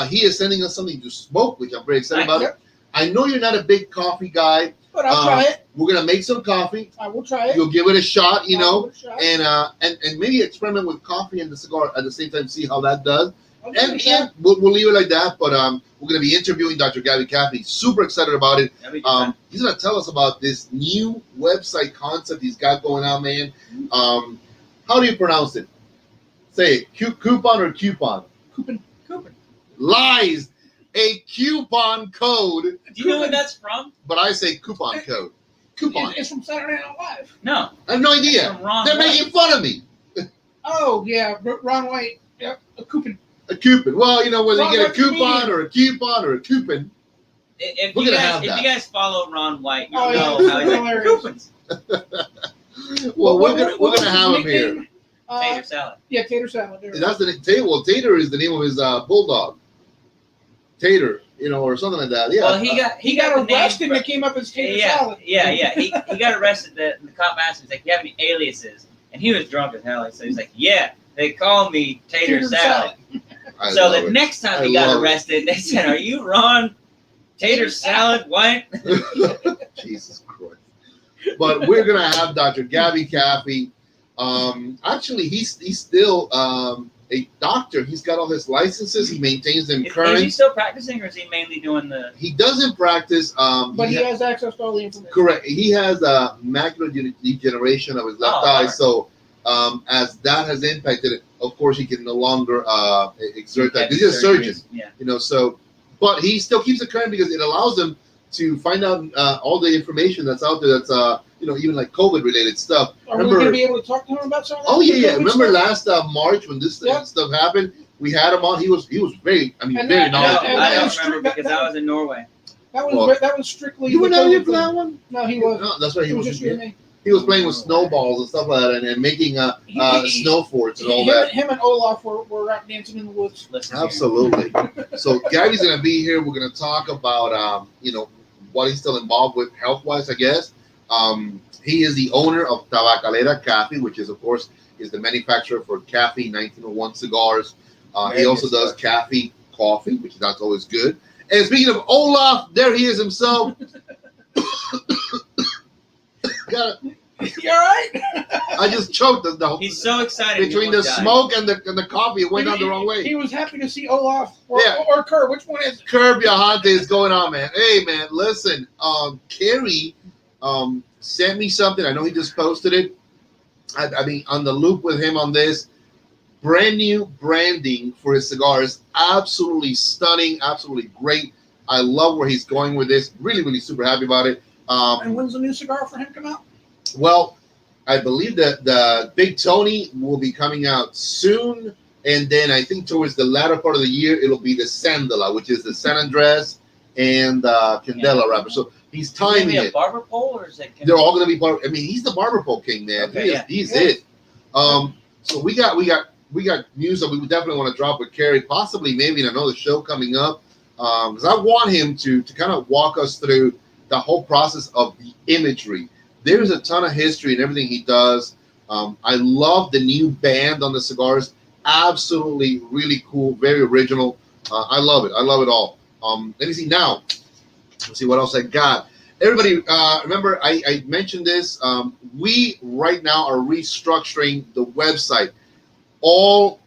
He is sending us something to smoke, which I'm very excited about. It. I know you're not a big coffee guy. But I'll try it. We're going to make some coffee. I will try it. You'll give it a shot, and maybe experiment with coffee and the cigar at the same time, see how that does. And we'll leave it like that. But we're going to be interviewing Dr. Gabby Caffey. Super excited about it. He's going to tell us about this new website concept he's got going on, man. How do you pronounce it? Say it. Coupon or coupon? Coupon. Lies. A coupon code. Do you know what that's from? But I say coupon code. Coupon. It's from Saturday Night Live. No. I have no idea. They're making fun of me. Oh, yeah. Ron White. Yep. A coupon. A coupon. Well, whether you get a coupon or a coupon or a coupon. If you guys follow Ron White, you'll know how he's like, coupons. Well, we're gonna have him here. Tater salad. Yeah, tater salad. That's the name. Well, Tater is the name of his bulldog. Tater, or something like that. Yeah. Well, he got arrested and it came up as tater salad. Yeah. He got arrested. The cop asked him, he's like, "You have any aliases?" And he was drunk as hell. So he's like, "Yeah, they call me Tater Salad." I So love the it. next time I he got love it. arrested, they said, "Are you Ron Tater Salad White?" Jesus Christ. But we're gonna have Dr. Gabby Caffey. Actually, he's still a doctor. He's got all his licenses. He maintains them Is he current. still practicing, or is he mainly doing the? He doesn't practice. But he has access to all the information. Correct. He has macular degeneration of his left eye. Right. So as that has impacted it, of course, he can no longer exert that. He's a surgeon. Yeah. You know, so, but he still keeps it current because it allows them to find out all the information that's out there. That's you know, even like COVID related stuff. Are we going to be able to talk to him about some of that? Oh yeah. COVID Remember stuff? last March when this stuff happened? We had him on. He was very, I mean, And very that- No, knowledgeable. I was don't remember strict- because I was in Norway. That Well, was strictly. You were the not here COVID for that thing. one. No, he was. No, that's right. He was just you and me. He was playing with snowballs and stuff like that, and making snow forts and all that. Him and Olaf were out dancing in the woods. Listen here. Absolutely. So Gabby's gonna be here. We're gonna talk about you know, what he's still involved with health wise, I guess. He is the owner of Tabacalera Cafe, which is of course is the manufacturer for Cafe 1901 cigars. He also does Cafe coffee, which is not always good. And speaking of Olaf, there he is himself. Got it. You all right? I just choked the He's so excited. between the smoke and the coffee. It went down the wrong way. He was happy to see Olaf or Kerr. Which one is it? Curb Yahante is going on, man. Hey, man, listen. Kerry sent me something. I know he just posted it. I mean, on the loop with him on this. Brand new branding for his cigars. Absolutely stunning. Absolutely great. I love where he's going with this. Really, really super happy about it. And when's the new cigar for him come out? Well, I believe that the Big Tony will be coming out soon. And then I think towards the latter part of the year, it'll be the Sandala, which is the San Andres and Candela wrapper. So he's timing it. A barber pole, or is it? They're all going to be I mean, he's the barber pole king, man. Okay, He's it. So we got news that we would definitely want to drop with Kerry, possibly maybe in another show coming up. Because I want him to kind of walk us through the whole process of the imagery. There's a ton of history in everything he does. I love the new band on the cigars. Absolutely, really cool, very original. I love it. I love it all. Let me see now. Let's see what else I got. Everybody, remember I mentioned this. We right now are restructuring the website. All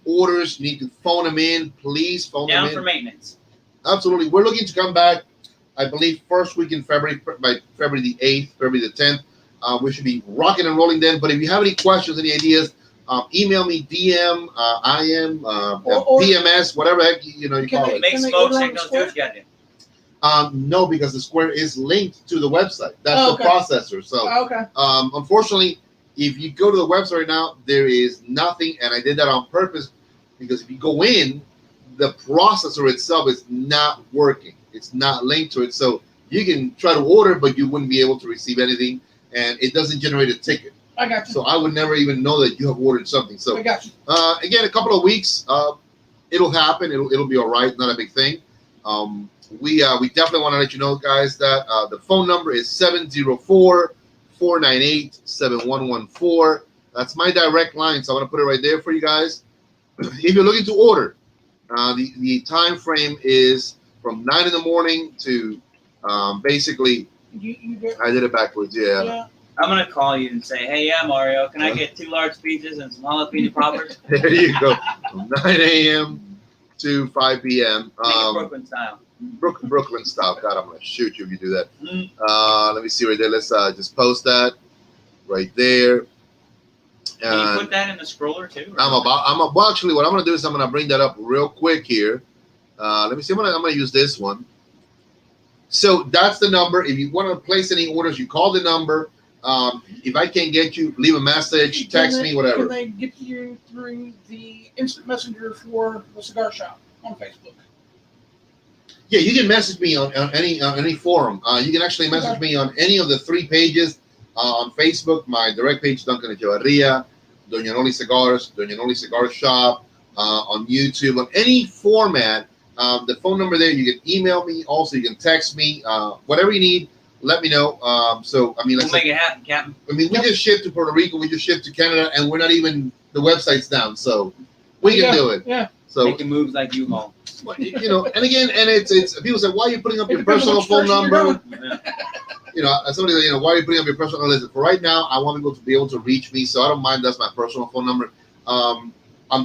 orders, you need to phone them in. Please phone them in. Down for maintenance. Absolutely. We're looking to come back, I believe, first week in February, by February the 8th, February the 10th. We should be rocking and rolling then. But if you have any questions, any ideas, email me, DM, IM, PMS, whatever heck you call it. Make smoke signals, do what you gotta do. No, because the square is linked to the website. That's the processor. So, unfortunately, if you go to the website right now, there is nothing. And I did that on purpose because if you go in, the processor itself is not working. It's not linked to it. So you can try to order, but you wouldn't be able to receive anything. And it doesn't generate a ticket. I got you. So I would never even know that you have ordered something. So I got you. Again, a couple of weeks, it'll happen. It'll be all right. Not a big thing. We definitely want to let you know, guys, that the phone number is 704-498-7114. That's my direct line. So I'm going to put it right there for you guys. If you're looking to order, the time frame is from 9 in the morning to basically. I did it backwards. Yeah. I'm gonna call you and say, "Hey, yeah, Mario, can I get 2 large pizzas and some jalapeno poppers?" There you go. From 9 a.m. to 5 p.m. Brooklyn style. Brooklyn style. God, I'm gonna shoot you if you do that. Let me see right there. Let's just post that right there. Can you put that in the scroller too? Well, actually, what I'm gonna do is I'm gonna bring that up real quick here. Let me see. I'm gonna use this one. So that's the number. If you want to place any orders, you call the number. If I can't get you, leave a message, text me, whatever. Can they get you through the instant messenger for the cigar shop on Facebook? Yeah, you can message me on any forum. You can actually message me on any of the 3 pages on Facebook. My direct page, Duncan Echevarria, Doña Noli Cigars, Doña Noli Cigar Shop, on YouTube, on any format. The phone number there, you can email me. Also, you can text me. Whatever you need, let me know. So, I mean, we'll make it happen, Captain. I mean, we just shipped to Puerto Rico. We just shipped to Canada, and we're not even, the website's down. So, We can do it. Yeah. So Making moves like U-Haul. you know, and again, and it's people say, why are you putting up It your depends on personal which phone direction you're number? going. Yeah. You know, somebody, you know, why are you putting up your personal? Listen, for right now, I want people to be able to reach me, so I don't mind. That's my personal phone number. I'm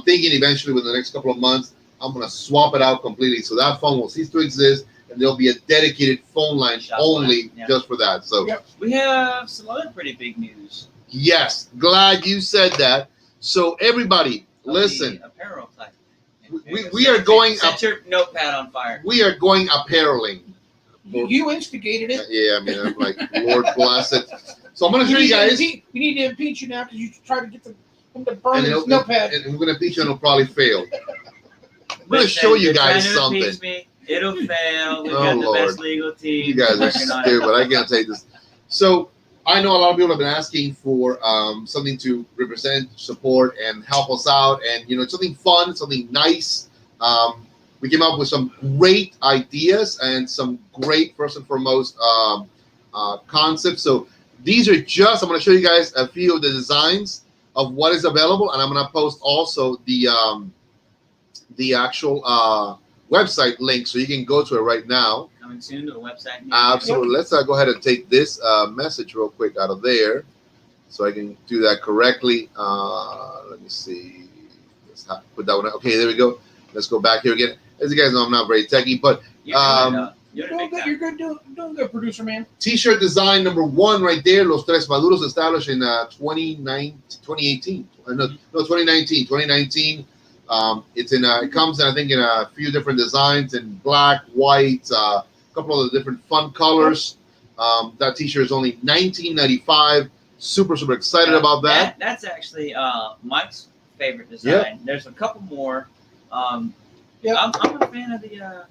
thinking eventually within the next couple of months, I'm gonna swap it out completely, so that phone will cease to exist, and there'll be a dedicated phone line Shop only line, yeah. just for that. So Yep. We have some other pretty big news. yes, glad you said that. So everybody, of listen, the apparel type. we are going Set your notepad on fire. we are going appareling. You instigated it. Yeah, I mean, I'm like, Lord bless it. So I'm gonna show you guys. We need to impeach you now because you tried to get him to burn And, his notepad. and we're gonna teach you, and it'll probably fail. I'm gonna Listen, show you you're guys trying to something. impeach me. It'll fail. We've Oh, got the Lord. best legal team. You guys are working on it. stupid. I can't take this. So I know a lot of people have been asking for something to represent, support, and help us out, and you know, something fun, something nice. We came up with some great ideas and some great, first and foremost, concepts. So these are just, I'm going to show you guys a few of the designs of what is available, and I'm going to post also the actual website link, so you can go to it right now. Coming soon to the website. Absolutely. Let's go ahead and take this message real quick out of there, so I can do that correctly. Let me see. Let's put that one. Okay, there we go. Let's go back here again. As you guys know, I'm not very techy, but You're You're good, doing good, producer man. T-shirt design number 1 right there. Los Tres Maduros, established in 2018. No, 2019. 2019. It's in. It comes, I think, in a few different designs in black, white, a couple of the different fun colors. That T-shirt is only $19.95. Super excited about that. That's actually Mike's favorite design. There's a couple more. I'm a fan of the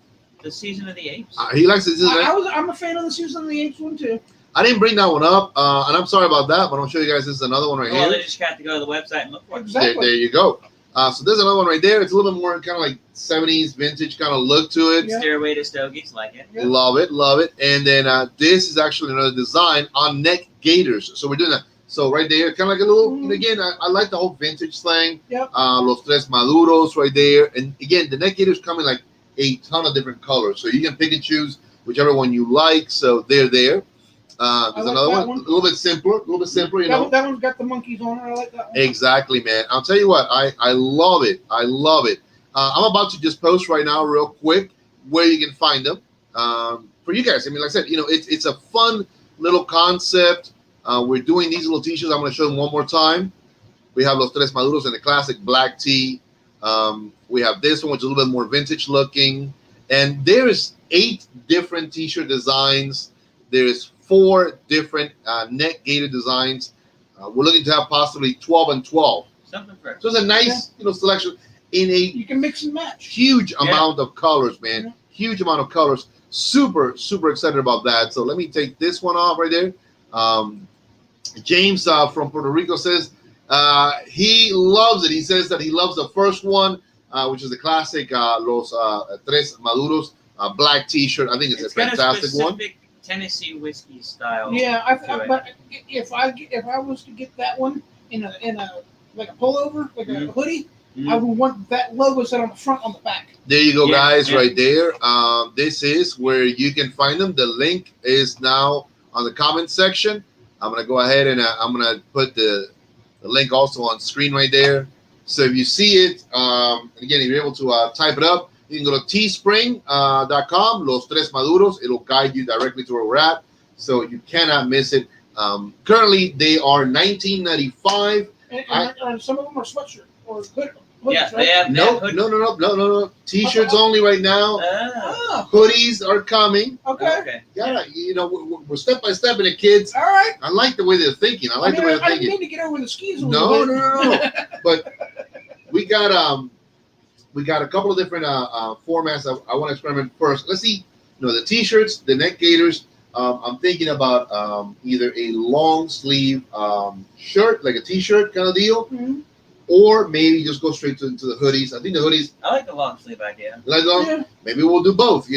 Season of the Apes. He likes it. I'm a fan of the Season of the Apes one too. I didn't bring that one up, and I'm sorry about that, but I'll show you guys. This is another one right Well, here. they just got to go to the website and look for it. Exactly. There you go. So there's another one right there. It's a little bit more kind of like 70s vintage kind of look to it. Yeah. Stairway to Stogies, like it. Yeah. Love it. And then this is actually another design on neck gaiters. So we're doing that. So right there, kind of like a little, again, I like the whole vintage slang. Yep. Los Tres Maduros right there. And again, the neck gaiters come in like a ton of different colors. So you can pick and choose whichever one you like. So they're there. There's like another that one, a little bit simpler, you know. That one's got the monkeys on it. I like that one. Exactly, man. I'll tell you what, I love it. I'm about to just post right now real quick where you can find them for you guys. I mean, like I said, you know, it's a fun little concept. We're doing these little t-shirts. I'm going to show them one more time. We have Los Tres Maduros in the classic black tee. We have this one, which is a little bit more vintage looking. And there's 8 different t-shirt designs. There's 4 different neck gaiter designs. We're looking to have possibly 12 and 12. Something fresh. So it's a nice, selection in a You can mix and match. huge amount of colors, man. Yeah. Huge amount of colors. Super excited about that. So let me take this one off right there. James from Puerto Rico says he loves it. He says that he loves the first one, which is the classic Los Tres Maduros black T-shirt. I think it's a fantastic one. Tennessee whiskey style. Yeah, but if I was to get that one in a like a pullover, like a hoodie, I would want that logo set on the front, on the back. There you go, guys, right there. This is where you can find them. The link is now on the comment section. I'm gonna go ahead and I'm gonna put the link also on screen right there. So if you see it, again, if you're able to type it up, you can go to teespring.com, Los Tres Maduros. It'll guide you directly to where we're at, so you cannot miss it. Currently, they are $19.95. And some of them are sweatshirt or hoodies, Yeah, right? they No. hoodies. T-shirts only right now. Oh, Hoodies are coming. okay. Yeah, we're step by step in it, kids. All right. I like the way they're thinking. I didn't mean to get over the skis. No. But we got a couple of different formats. I want to experiment first. Let's see. The T-shirts, the neck gaiters. I'm thinking about either a long sleeve shirt, like a T-shirt kind of deal, Mm-hmm. or maybe just go straight to the hoodies. I think the hoodies. I like the long sleeve idea. Maybe we'll do both.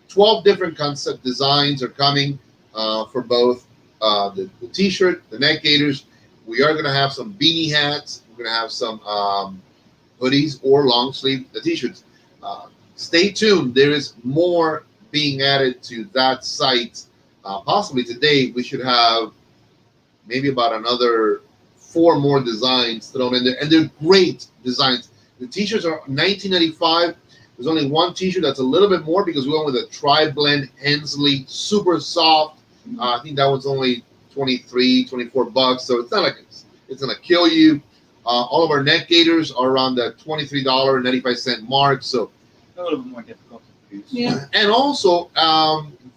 12 different concept designs are coming for both the T-shirt, the neck gaiters. We are going to have some beanie hats. We're going to have some hoodies or long sleeve t-shirts. Stay tuned. There is more being added to that site. Possibly today we should have maybe about another 4 more designs thrown in there, and they're great designs. The t-shirts are $19.95. There's only one t-shirt that's a little bit more because we went with a tri-blend Hensley, super soft. I think that was only $24, so it's not like it's gonna kill you. All of our neck gaiters are around the $23.95 mark, so A little bit more difficult to produce. Yeah. and also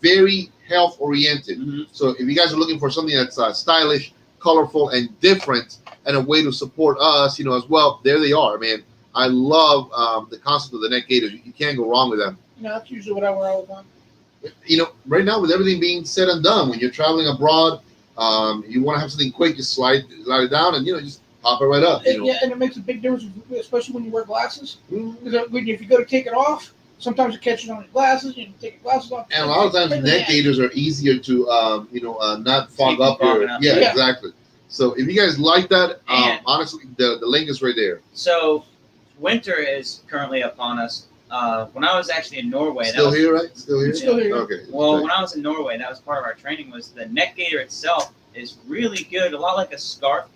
very health oriented. Mhm. So if you guys are looking for something that's stylish, colorful, and different, and a way to support us, as well, there they are, man. I love the concept of the neck gaiters. You can't go wrong with them. That's usually what I wear all the time. Right now with everything being said and done, when you're traveling abroad, you want to have something quick, just slide it down and just pop it right up. Yeah, and it makes a big difference, especially when you wear glasses. Mhm. Because if you go to take it off, sometimes it catches on your glasses. You take your glasses off. And a lot of times neck gaiters are easier to not fog Keep up fogging your up. yeah, Yeah. exactly. So if you guys like that, And- honestly, the link is right there. So, winter is currently upon us. When I was actually in Norway, Still here, right? Still here. It's still here. Okay. Well, when I was in Norway, that was part of our training. Was the neck gaiter itself is really good, a lot like a scarf.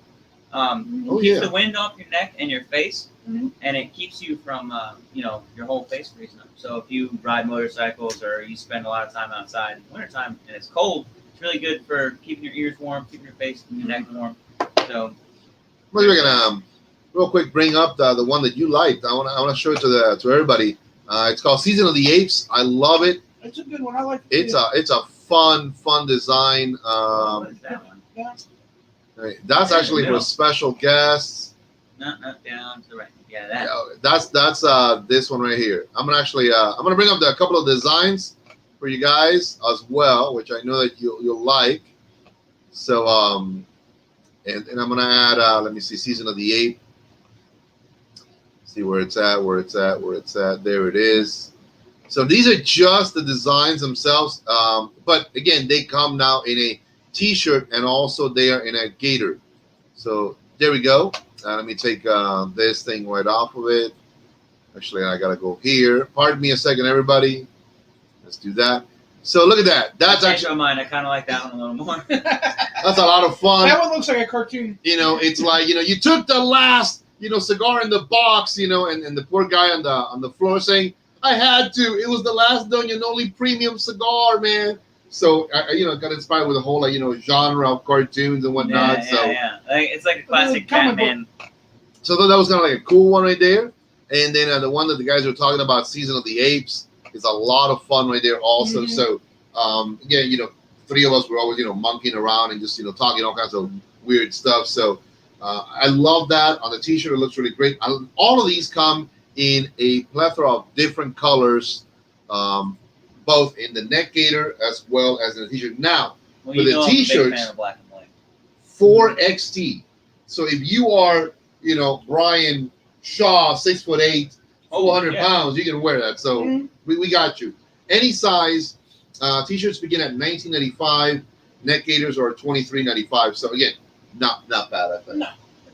Oh, Keeps yeah. the wind off your neck and your face, Mhm. and it keeps you from your whole face freezing up. So if you ride motorcycles or you spend a lot of time outside in the wintertime and it's cold, it's really good for keeping your ears warm, keeping your face and your neck warm. So We're gonna real quick bring up the one that you liked. I want to show it to everybody. It's called Season of the Apes. I love it. It's a good one. I like it. It's a fun design. what is that one? That's actually for special guests. Not down to the right. Yeah, that. That's this one right here. I'm gonna bring up a couple of designs for you guys as well, which I know that you'll like. So and I'm gonna add let me see, Season of the Ape. See where it's at. There it is. So these are just the designs themselves, but again, they come now in a t-shirt and also they are in a gaiter. So there we go. Let me take this thing right off of it. Actually, I gotta go here. Pardon me a second, everybody. Let's do that. So look at that. That's I changed actually my mind. I kind of like that one a little more. that's a lot of fun. That one looks like a cartoon. It's like you took the last cigar in the box, and the poor guy on the floor saying, "I had to. It was the last Doña Noli premium cigar, man." So I got inspired with a whole genre of cartoons and whatnot. Yeah. It's like a classic comic Batman. So I thought that was kind of like a cool one right there. And then the one that the guys are talking about, Season of the Apes, is a lot of fun right there also. Mhm. So again, 3 of us were always monkeying around and just talking all kinds of weird stuff. So I love that. On the t-shirt, it looks really great. All of these come in a plethora of different colors, both in the neck gaiter as well as in the t-shirt. Now, Well, with the I'm a big t-shirts, fan of black and white. 4XT. So if you are, Brian Shaw, 6'8", 400 pounds, you can wear that. So Mhm. we got you. Any size. T-shirts begin at $19.95. Neck gaiters are $23.95. So again, not bad, I think. No.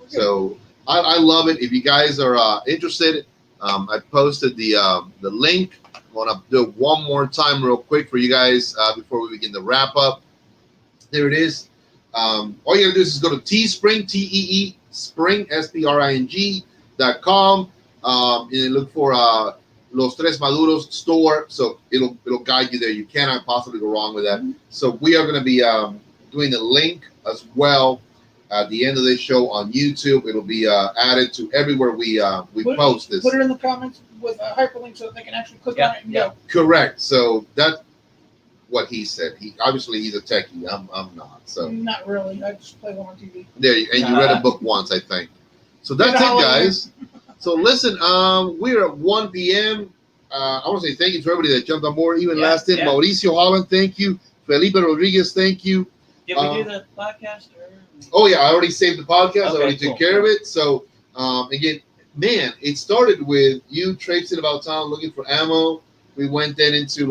So I love it. If you guys are interested, I posted the link. I want to do it one more time real quick for you guys before we begin the wrap up. There it is. All you gotta do is go to Teespring, Tee Spring, SPRING.com, and look for Los Tres Maduros store. So it'll guide you there. You cannot possibly go wrong with that. So we are gonna be doing the link as well at the end of this show on YouTube. It'll be added to everywhere we post this. Put it in the comments with a hyperlink so that they can actually click on it and go. Correct. So that's what he said. He's a techie. I'm not. So Not really. I just play one on TV. there you, and you read a book once, I think. So that's it, guys. So listen, we're at 1 p.m. I want to say thank you to everybody that jumped on board, even last in. Mauricio Holland, thank you. Felipe Rodriguez, thank you. Did we do the podcast? Oh yeah, I already saved the podcast. I already took cool. care of it. So again, man, it started with you traipsing about town looking for ammo. We went then into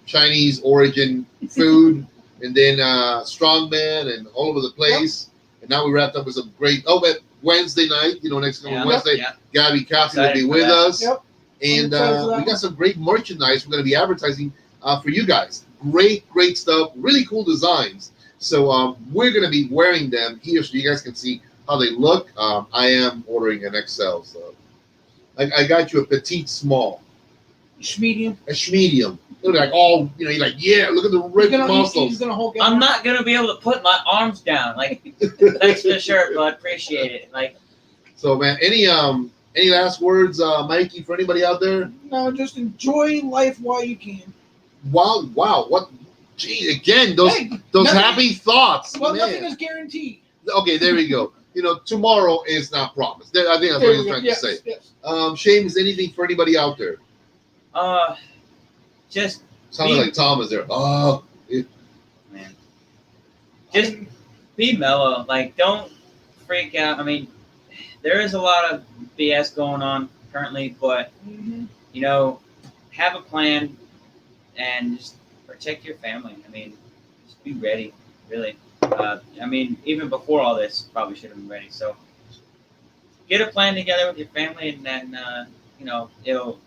Chinese origin food, and then strongman and all over the place. And now we wrapped up with some great. Oh, but Wednesday night. Next coming Wednesday, Yeah. Gabby Kathy will Excited be for with that. us, Yep. and excited for that we one. got some great merchandise. We're going to be advertising for you guys. Great stuff. Really cool designs. So we're going to be wearing them here, so you guys can see how they look. I am ordering an XL, so I got you a petite small. Medium. A medium. Look like all you're like, yeah, look at the ripped muscles. He's gonna hold I'm not gonna be able to put my arms down. Like, thanks for the shirt, bud. Appreciate it. Like, so man, any last words, Mikey, for anybody out there? No, just enjoy life while you can. Wow, what? Gee, again, those nothing, happy thoughts. Well, man. nothing is guaranteed. Okay, there we go. Tomorrow is not promised. I think that's what he's trying to say. Yes. Shane, is anything for anybody out there? Just sounded like Tom is there. Man. Just be mellow. Like, don't freak out. I mean, there is a lot of BS going on currently, but have a plan and just protect your family. I mean, just be ready. Really. I mean, even before all this, probably should have been ready. So, get a plan together with your family, and then it'll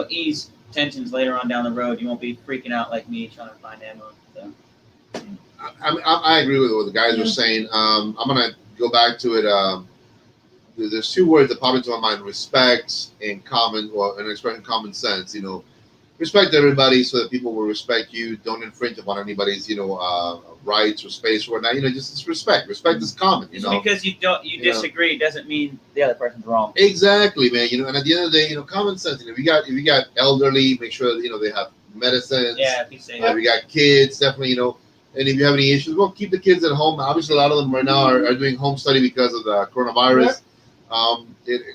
ease tensions later on down the road. You won't be freaking out like me trying to find ammo. So. I agree with what the guys are saying. I'm gonna go back to it. There's two words that pop into my mind: respect and expressing common sense. Respect everybody so that people will respect you. Don't infringe upon anybody's rights or space or whatnot. Just respect. Respect is common. Just because you disagree doesn't mean the other person's wrong. Exactly, man. And at the end of the day, common sense. If you got elderly, make sure that they have medicines. Yeah, be safe. We got kids, definitely. And if you have any issues, well, keep the kids at home. Obviously, a lot of them right now are doing home study because of the coronavirus.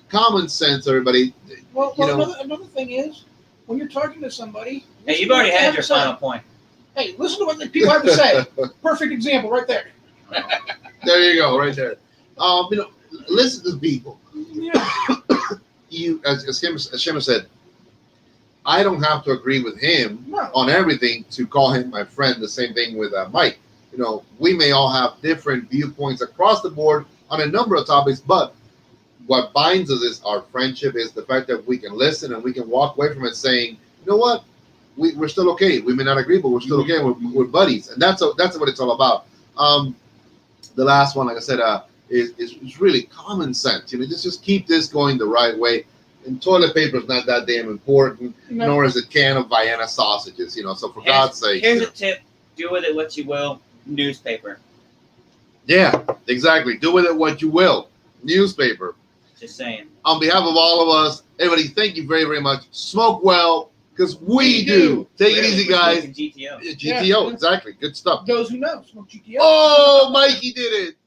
Common sense, everybody. Well, another thing is, when you're talking to somebody, hey, you've already had your final point. Hey, listen to what the people have to say. Perfect example, right there. There you go, right there. Listen to people. Yeah. As Shema said, I don't have to agree with him on everything to call him my friend. The same thing with Mike. We may all have different viewpoints across the board on a number of topics, but what binds us is our friendship, is the fact that we can listen and we can walk away from it saying, you know what, we're still okay. We may not agree, but we're still okay. We're buddies, and that's what it's all about. The last one, like I said, is really common sense. Just keep this going the right way. And toilet paper is not that damn important, nor is a can of Vienna sausages. So for God's sake. Here's a tip: do with it what you will. Newspaper. Yeah, exactly. Do with it what you will. Newspaper. Just saying. On behalf of all of us, everybody, thank you very, very much. Smoke well, because we do. Take it easy, guys. GTO. GTO, exactly. Good stuff. Those who know, smoke GTO. Oh, Mikey did it.